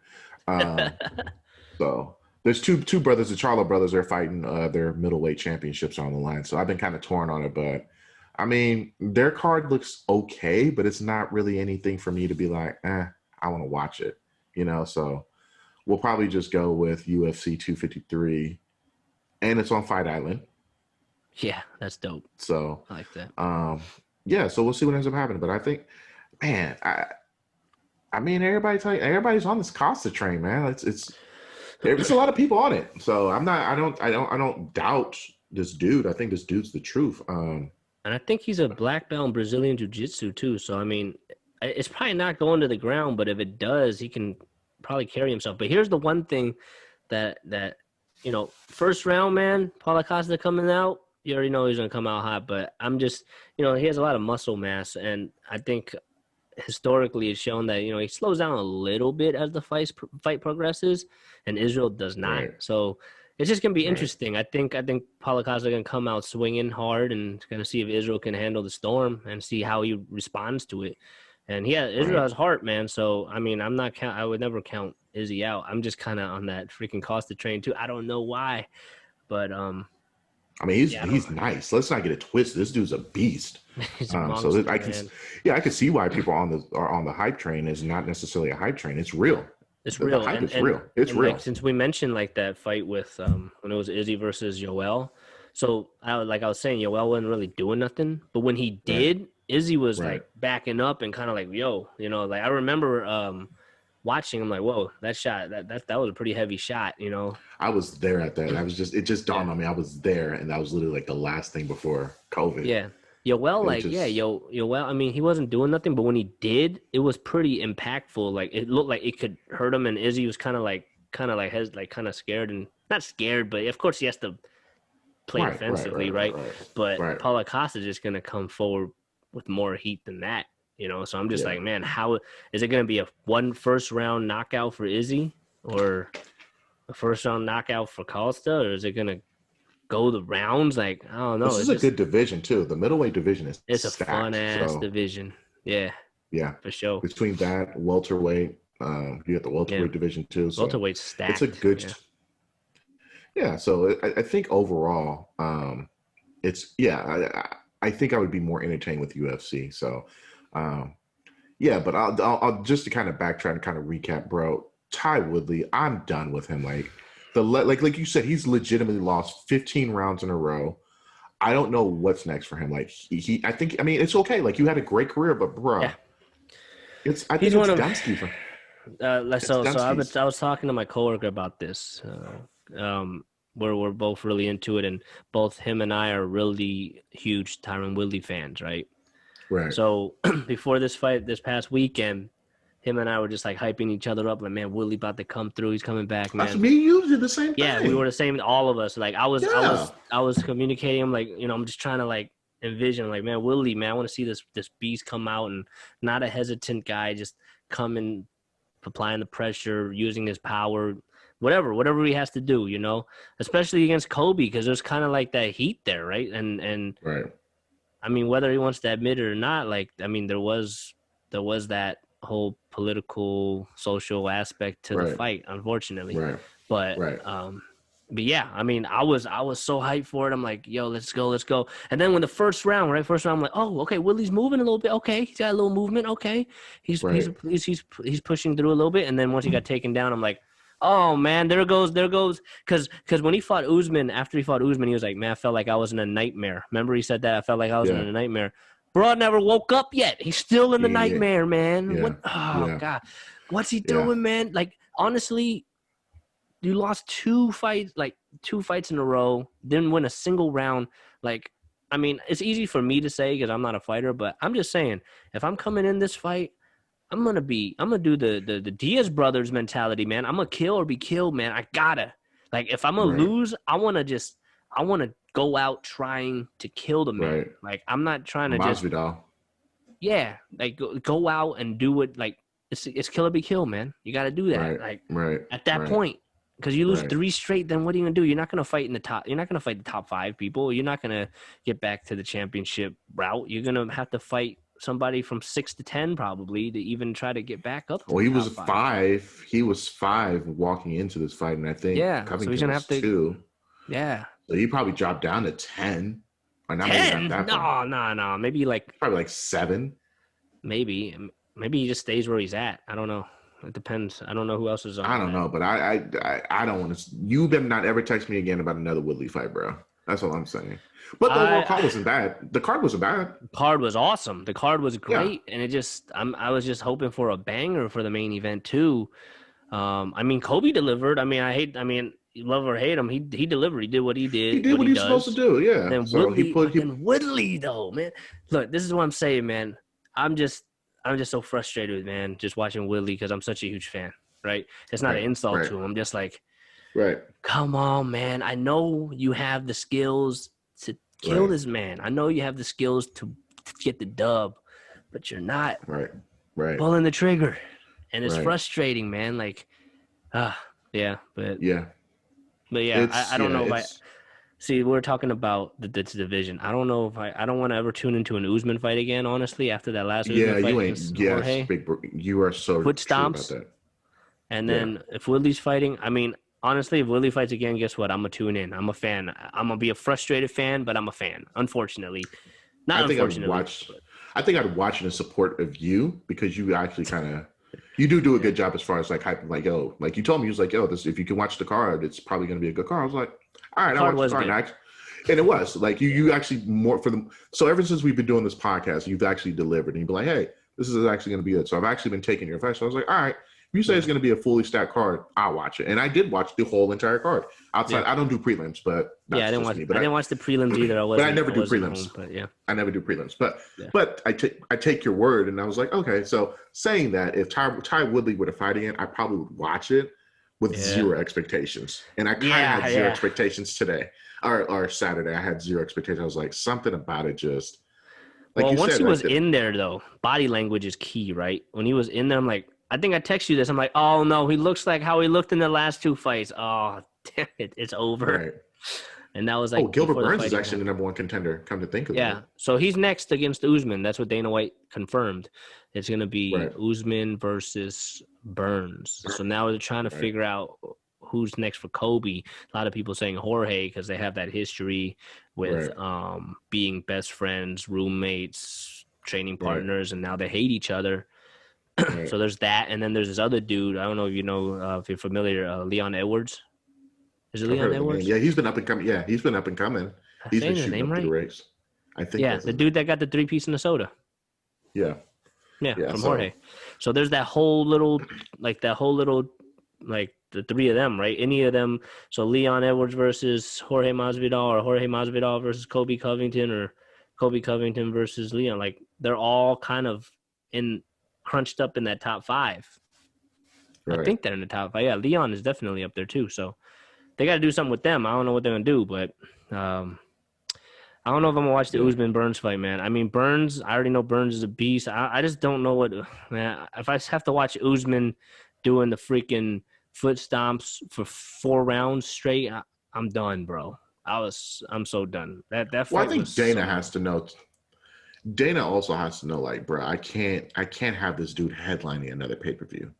B: So there's two brothers, the Charlo brothers are fighting their middleweight championships on the line. So I've been kind of torn on it, but I mean, their card looks okay, but it's not really anything for me to be like, I want to watch it, So we'll probably just go with UFC 253, and it's on Fight Island.
C: Yeah, that's dope.
B: So
C: I like that.
B: So we'll see what ends up happening. But I think, man, I mean, everybody's on this Costa train, man. There's a lot of people on it. So I don't doubt this dude. I think this dude's the truth.
C: And I think he's a black belt in Brazilian Jiu-Jitsu too. So, I mean, it's probably not going to the ground, but if it does, he can probably carry himself. But here's the one thing that first round, man, Paulo Costa coming out, you already know he's going to come out hot. But I'm just, he has a lot of muscle mass. And I think historically it's shown that, he slows down a little bit as the fight progresses, and Israel does not. Right. So it's just gonna be interesting. I think Paulo Costa gonna come out swinging hard and gonna see if Israel can handle the storm and see how he responds to it. And Israel has heart, man. So I mean, I would never count Izzy out. I'm just kind of on that freaking Costa train too. I don't know why, but I
B: mean, he's nice. Let's not get it twisted. This dude's a beast.
C: He's a monster,
B: I can see why people are on the hype train. Is not necessarily a hype train. It's real.
C: It's real.
B: The hype is real. It's real.
C: Like, since we mentioned like that fight with when it was Izzy versus Yoel, so I was saying, Yoel wasn't really doing nothing, but when he did, Izzy was like backing up and kind of like, yo, like I remember watching him like, whoa, that shot, that was a pretty heavy shot,
B: I was there at that. It just dawned on me. I was there, and that was literally like the last thing before COVID.
C: Yeah. Yoel, Yoel, I mean, he wasn't doing nothing, but when he did, it was pretty impactful. Like, it looked like it could hurt him, and Izzy was kind of scared, and not scared, but of course he has to play defensively, right? But Paulo Costa is just going to come forward with more heat than that, So I'm just like, man, how is it going to be one first round knockout for Izzy, or a first round knockout for Costa, or is it going to go the rounds? Like, I don't know.
B: This is a good division too. The middleweight division
C: it's stacked, a fun ass division. Yeah,
B: for
C: sure.
B: Between that welterweight, You got the welterweight division too. So
C: welterweight's stacked.
B: It's a good. Yeah. So I think overall, I think I would be more entertained with UFC. So, yeah. But I'll just to kind of backtrack and kind of recap, bro. Ty Woodley, I'm done with him. Like you said, he's legitimately lost 15 rounds in a row. I don't know what's next for him. Like I think it's okay. Like you had a great career, but bro, I think it's Dunsky for.
C: I was talking to my coworker about this. We're both really into it, and both him and I are really huge Tyron Woodley fans, right?
B: Right.
C: So before this fight this past weekend, him and I were just like hyping each other up, like, man, Woodley about to come through. He's coming back, man.
B: That's me. You did the same thing.
C: Yeah, we were the same. All of us. Like I was communicating. I'm like, I'm just trying to like envision, like, man, Woodley, man, I want to see this beast come out and not a hesitant guy, just coming, applying the pressure, using his power, whatever he has to do, especially against Kobe, because there's kind of like that heat there, right? And
B: right.
C: I mean, whether he wants to admit it or not, like, I mean, there was that whole political, social aspect to the fight, unfortunately.
B: Right.
C: But yeah, I mean, I was so hyped for it. I'm like, yo, let's go. And then when the first round, I'm like, oh, okay, Woodley's moving a little bit. Okay, he's got a little movement. Okay, he's pushing through a little bit. And then once he got taken down, I'm like, oh man, there goes. Because when he fought Usman, after he fought Usman, he was like, man, I felt like I was in a nightmare. Remember he said that? I felt like I was in a nightmare. Bro never woke up yet. He's still in the nightmare, man.
B: Yeah.
C: God, what's he doing, man? Like, honestly, you lost two fights in a row, didn't win a single round. Like, I mean, it's easy for me to say because I'm not a fighter, but I'm just saying, if I'm coming in this fight, I'm gonna do the Diaz brothers mentality, man. I'm gonna kill or be killed, man. I gotta. Like, if I'm gonna lose, I wanna go out trying to kill the man.
B: Right.
C: Like, I'm not trying to
B: Masvidal.
C: Yeah, like go out and do it. Like, it's kill or be killed, man. You got to do that. At that point, because you lose 3 straight, then what are you gonna do? You're not gonna fight in the top. You're not gonna fight the top 5 people. You're not gonna get back to the championship route. You're gonna have to fight somebody from 6 to 10 probably to even try to get back up.
B: Well, he was 5. He was 5 walking into this fight, and I think Covington so he's gonna have to 2.
C: Yeah.
B: So he probably dropped down to 10. Or not
C: 10? No. Maybe
B: probably like 7.
C: Maybe he just stays where he's at. I don't know. It depends. I don't know who else is on.
B: I don't know, but I don't want to. You better not ever text me again about another Woodley fight, bro. That's all I'm saying. But the overall card wasn't bad. The card wasn't bad.
C: The card was awesome. The card was great, and I was just hoping for a banger for the main event too. I mean, Kobe delivered. I mean, love or hate him, he delivered. He did what he did.
B: He did what he was supposed to do. Yeah.
C: And so Woodley though, man. Look, this is what I'm saying, man. I'm just so frustrated, man, just watching Woodley because I'm such a huge fan. Right? It's not an insult to him. I'm just like, come on, man. I know you have the skills to kill this man. I know you have the skills to get the dub, but you're not pulling the trigger, and it's frustrating, man. Like, but I don't know if see, we're talking about this division. I don't know if I don't want to ever tune into an Usman fight again, honestly, after that last Usman fight.
B: You ain't. Yes, you are so
C: foot stomps.
B: About that.
C: And then if Woodley's fighting, I mean, honestly, if Woodley fights again, guess what? I'm going to tune in. I'm a fan. I'm going to be a frustrated fan, but I'm a fan, unfortunately. I think
B: I'd watch in support of you because you actually kind of you do a good job as far as like hyping, like, yo, like you told me, you was like, yo, this, if you can watch the card, it's probably going to be a good card. I was like, all right, I'll watch the card. And it was like you actually more for them. So ever since we've been doing this podcast, you've actually delivered and you'd be like, hey, this is actually going to be good. So I've actually been taking your advice. So I was like, all right, if you say it's going to be a fully stacked card, I'll watch it. And I did watch the whole entire card. Outside, I don't do prelims, but
C: I didn't watch the prelims either.
B: But I never do prelims. I never do prelims. But I take your word, and I was like, okay. So saying that, if Ty Woodley were to fight again, I probably would watch it with zero expectations. And I kind of had zero expectations today or Saturday. I had zero expectations. I was like, something about it just. Like
C: well, once he was in there, though, body language is key, right? When he was in there, I'm like, I think I text you this. I'm like, oh no, he looks like how he looked in the last 2 fights. Oh, damn it, it's over. And that was like
B: Gilbert
C: before the
B: Burns is
C: fight
B: actually the number one contender. Come to think of
C: Yeah,
B: it.
C: so he's next against Usman. That's what Dana White confirmed. It's going to be
B: Right.
C: Usman versus Burns. So now they're trying to figure out who's next for Kobe. A lot of people saying Jorge because they have that history with being best friends, roommates, training partners, and now they hate each other. So there's that, and then there's this other dude. I don't know if you know if you're familiar, Leon Edwards. Is it Leon Edwards?
B: Yeah, he's been up and coming. Yeah, he's been up and coming. He's been shooting up through the race. I think.
C: Yeah, the dude that got the 3-piece in the soda.
B: Yeah,
C: from Jorge. So there's that whole little, like the three of them, right? Any of them. So Leon Edwards versus Jorge Masvidal, or Jorge Masvidal versus Kobe Covington, or Kobe Covington versus Leon. Like they're all kind of crunched up in that top 5. Right. I think they're in the top 5. Yeah, Leon is definitely up there too. So they got to do something with them. I don't know what they're gonna do, but I don't know if I'm gonna watch the Usman Burns fight, man. I mean, Burns. I already know Burns is a beast. I just don't know what, man. If I have to watch Usman doing the freaking foot stomps for 4 rounds straight, I'm done, bro. I'm so done. That fight.
B: Well, I think Dana has to know. Dana also has to know, like, bro, I can't have this dude headlining another pay-per-view.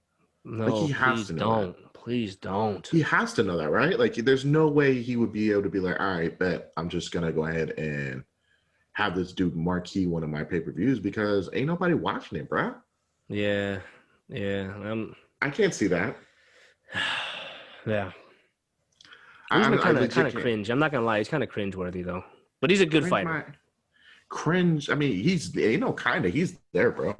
C: No,
B: like, he has to know that.
C: Please don't.
B: He has to know that, right? Like, there's no way he would be able to be like, all right, bet I'm just gonna go ahead and have this dude marquee one of my pay-per-views because ain't nobody watching it, bro.
C: Yeah.
B: I can't see that.
C: Yeah. He's kind of cringe. I'm not gonna lie, he's kind of cringe-worthy though. But he's a good fighter.
B: Cringe. I mean, he's there, bro.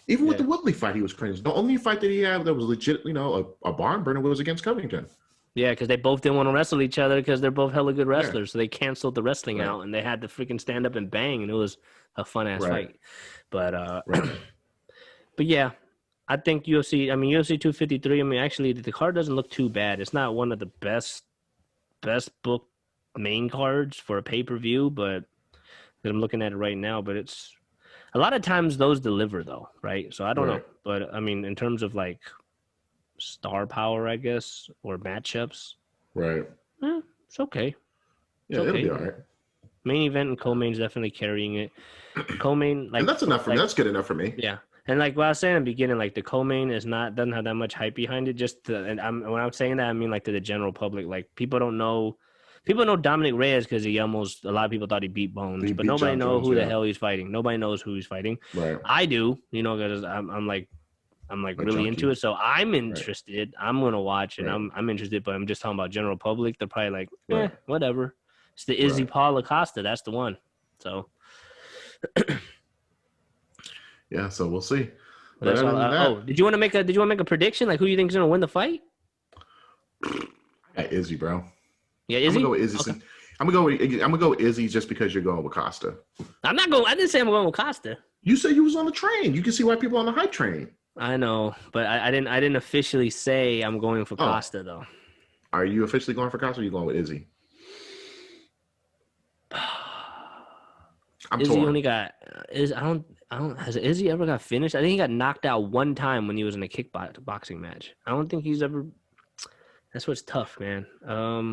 B: Even with the Woodley fight, he was cringe. The only fight that he had that was legit, a barn burner was against Covington.
C: Yeah, because they both didn't want to wrestle each other because they're both hella good wrestlers. So they canceled the wrestling out, and they had to freaking stand up and bang, and it was a fun-ass fight. But, but yeah, I think UFC 253, I mean, actually, the card doesn't look too bad. It's not one of the best book main cards for a pay-per-view, but I'm looking at it right now, but it's a lot of times those deliver though, right? So I don't know, but I mean, in terms of like star power, I guess, or matchups, it's okay.
B: It'll be all right.
C: Main event and co-main's definitely carrying it. Co-main, like,
B: and that's enough for me. That's good enough for me.
C: Yeah, and like what I was saying in the beginning, like the co-main doesn't have that much hype behind it. When I'm saying that, I mean like to the general public, like people know Dominic Reyes because a lot of people thought he beat Bones, but nobody knows who the hell he's fighting. Nobody knows who he's fighting. Right. I do, because I'm like really junkie. Into it. So I'm interested. Right. I'm gonna watch it. Right. I'm interested, but I'm just talking about general public. They're probably like, whatever. It's the Izzy Paul Acosta. That's the one. So
B: yeah. So we'll see.
C: That's all, did you want to make a prediction? Like who you think is gonna win the fight?
B: I got Izzy, bro.
C: Yeah, Izzy?
B: I'm gonna go with Izzy. Okay. I'm gonna go with Izzy just because you're going with Costa.
C: I didn't say I'm going with Costa.
B: You said you was on the train. You can see why people are on the hype train.
C: I know, but I didn't officially say I'm going for Costa though.
B: Are you officially going for Costa or are you going with Izzy?
C: I'm Izzy torn. Only got has Izzy ever got finished? I think he got knocked out one time when he was in a kickboxing match. I don't think he's ever. That's what's tough, man.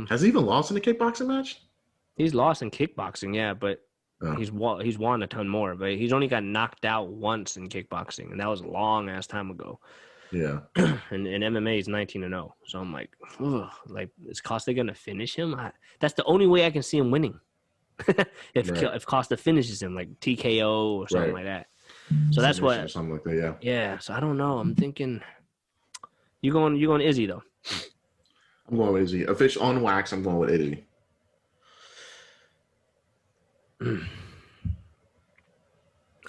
B: Has he even lost in a kickboxing match?
C: He's lost in kickboxing, yeah, but he's won a ton more. But he's only got knocked out once in kickboxing, and that was a long ass time ago.
B: Yeah.
C: and MMA is 19-0, so I'm like, is Costa gonna finish him? That's the only way I can see him winning. if Costa finishes him, like TKO or something like that. So that's what.
B: Something like that, yeah.
C: Yeah. So I don't know. I'm thinking. You going Izzy though?
B: I'm going with Izzy. Official on wax, I'm going with Izzy.
C: I'm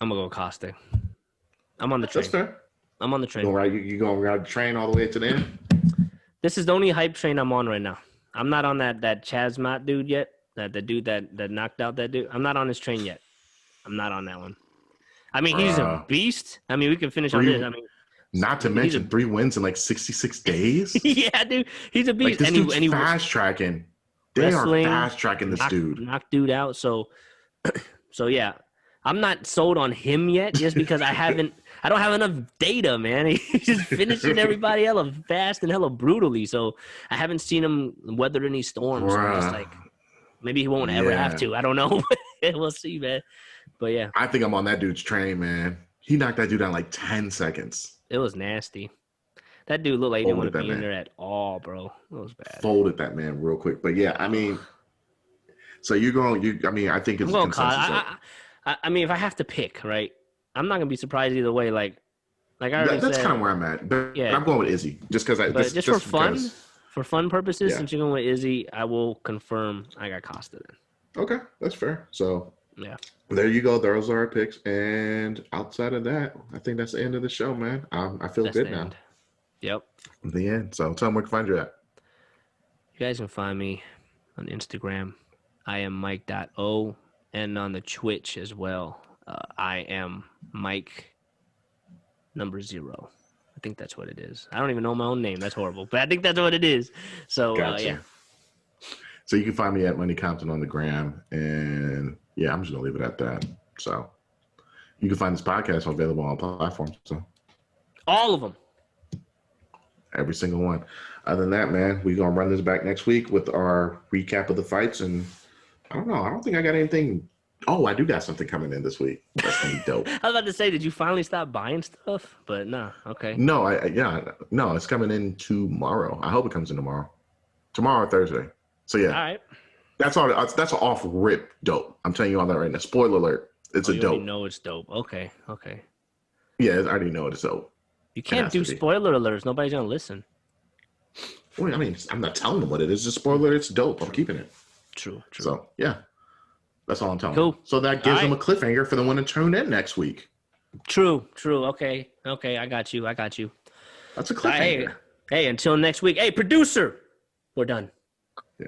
C: gonna go with Costa. I'm on the train.
B: That's fair.
C: I'm on the train.
B: You going to ride the train all the way to the end?
C: This is the only hype train I'm on right now. I'm not on that Chazmat dude yet. The dude that knocked out that dude. I'm not on his train yet. I'm not on that one. I mean, he's a beast. I mean, we can finish on this. I mean,
B: not to mention 3 wins in like 66 days.
C: Yeah, dude, he's a beast.
B: Like, this dude's fast tracking. They are fast tracking this dude.
C: Knock dude out. So yeah, I'm not sold on him yet, just because I don't have enough data, man. He's just finishing everybody hella fast and hella brutally. So I haven't seen him weather any storms. So I'm just like, Maybe he won't ever have to. I don't know. We'll see, man. But yeah,
B: I think I'm on that dude's train, man. He knocked that dude down like 10 seconds.
C: it was nasty. That dude looked like he didn't want to
B: Folded
C: be
B: that
C: in
B: man.
C: there at all, bro. It was bad.
B: Folded that man real quick. But yeah, I mean, so you're going. I mean, I think it's
C: I'm
B: a
C: going
B: consensus.
C: I mean, if I have to pick, right, I'm not gonna be surprised either way. Like I already
B: That's
C: said,
B: kind of where I'm at. But
C: Yeah.
B: I'm going with Izzy just because
C: but just for fun, for fun purposes,
B: Yeah.
C: since you're going with Izzy, I will confirm I got Costa then.
B: Okay, that's fair. So
C: Yeah.
B: there you go. Those are our picks. And outside of that, I think that's the end of the show, man. I feel
C: That's
B: good
C: the
B: now.
C: end. Yep.
B: The end. So tell them where to find you at.
C: You guys can find me on Instagram. I am Mike.O, and on the Twitch as well. I am Mike #0. I think that's what it is. I don't even know my own name. That's horrible, but I think that's what it is. So
B: Gotcha.
C: yeah.
B: So you can find me at Money Compton on the gram. And yeah, I'm just going to leave it at that. So you can find this podcast available on platforms. So
C: All of them.
B: every single one. Other than that, man, we're going to run this back next week with our recap of the fights. And I don't know. I don't think I got anything. Oh, I do got something coming in this week. That's going to be dope.
C: I was about to say, did you finally stop buying stuff? But nah, okay.
B: No, no, it's coming in tomorrow. I hope it comes in tomorrow. Tomorrow or Thursday. So yeah.
C: All right.
B: That's all. That's off rip dope. I'm telling you all that right now. Spoiler alert. It's a
C: you
B: dope.
C: already know it's dope. Okay.
B: Yeah, I already know it's dope.
C: You can't
B: has
C: do
B: to be.
C: spoiler alerts. Nobody's gonna listen.
B: Well, I mean, I'm not telling them what it is. Just spoiler alert. It's dope. I'm keeping it.
C: True.
B: So yeah, that's all I'm telling
C: Cool.
B: them. So that gives
C: All
B: them a cliffhanger for the one to tune in next week.
C: True. Okay. I got you.
B: That's a cliffhanger.
C: Hey, until next week. Hey, producer, we're done.
B: Yeah.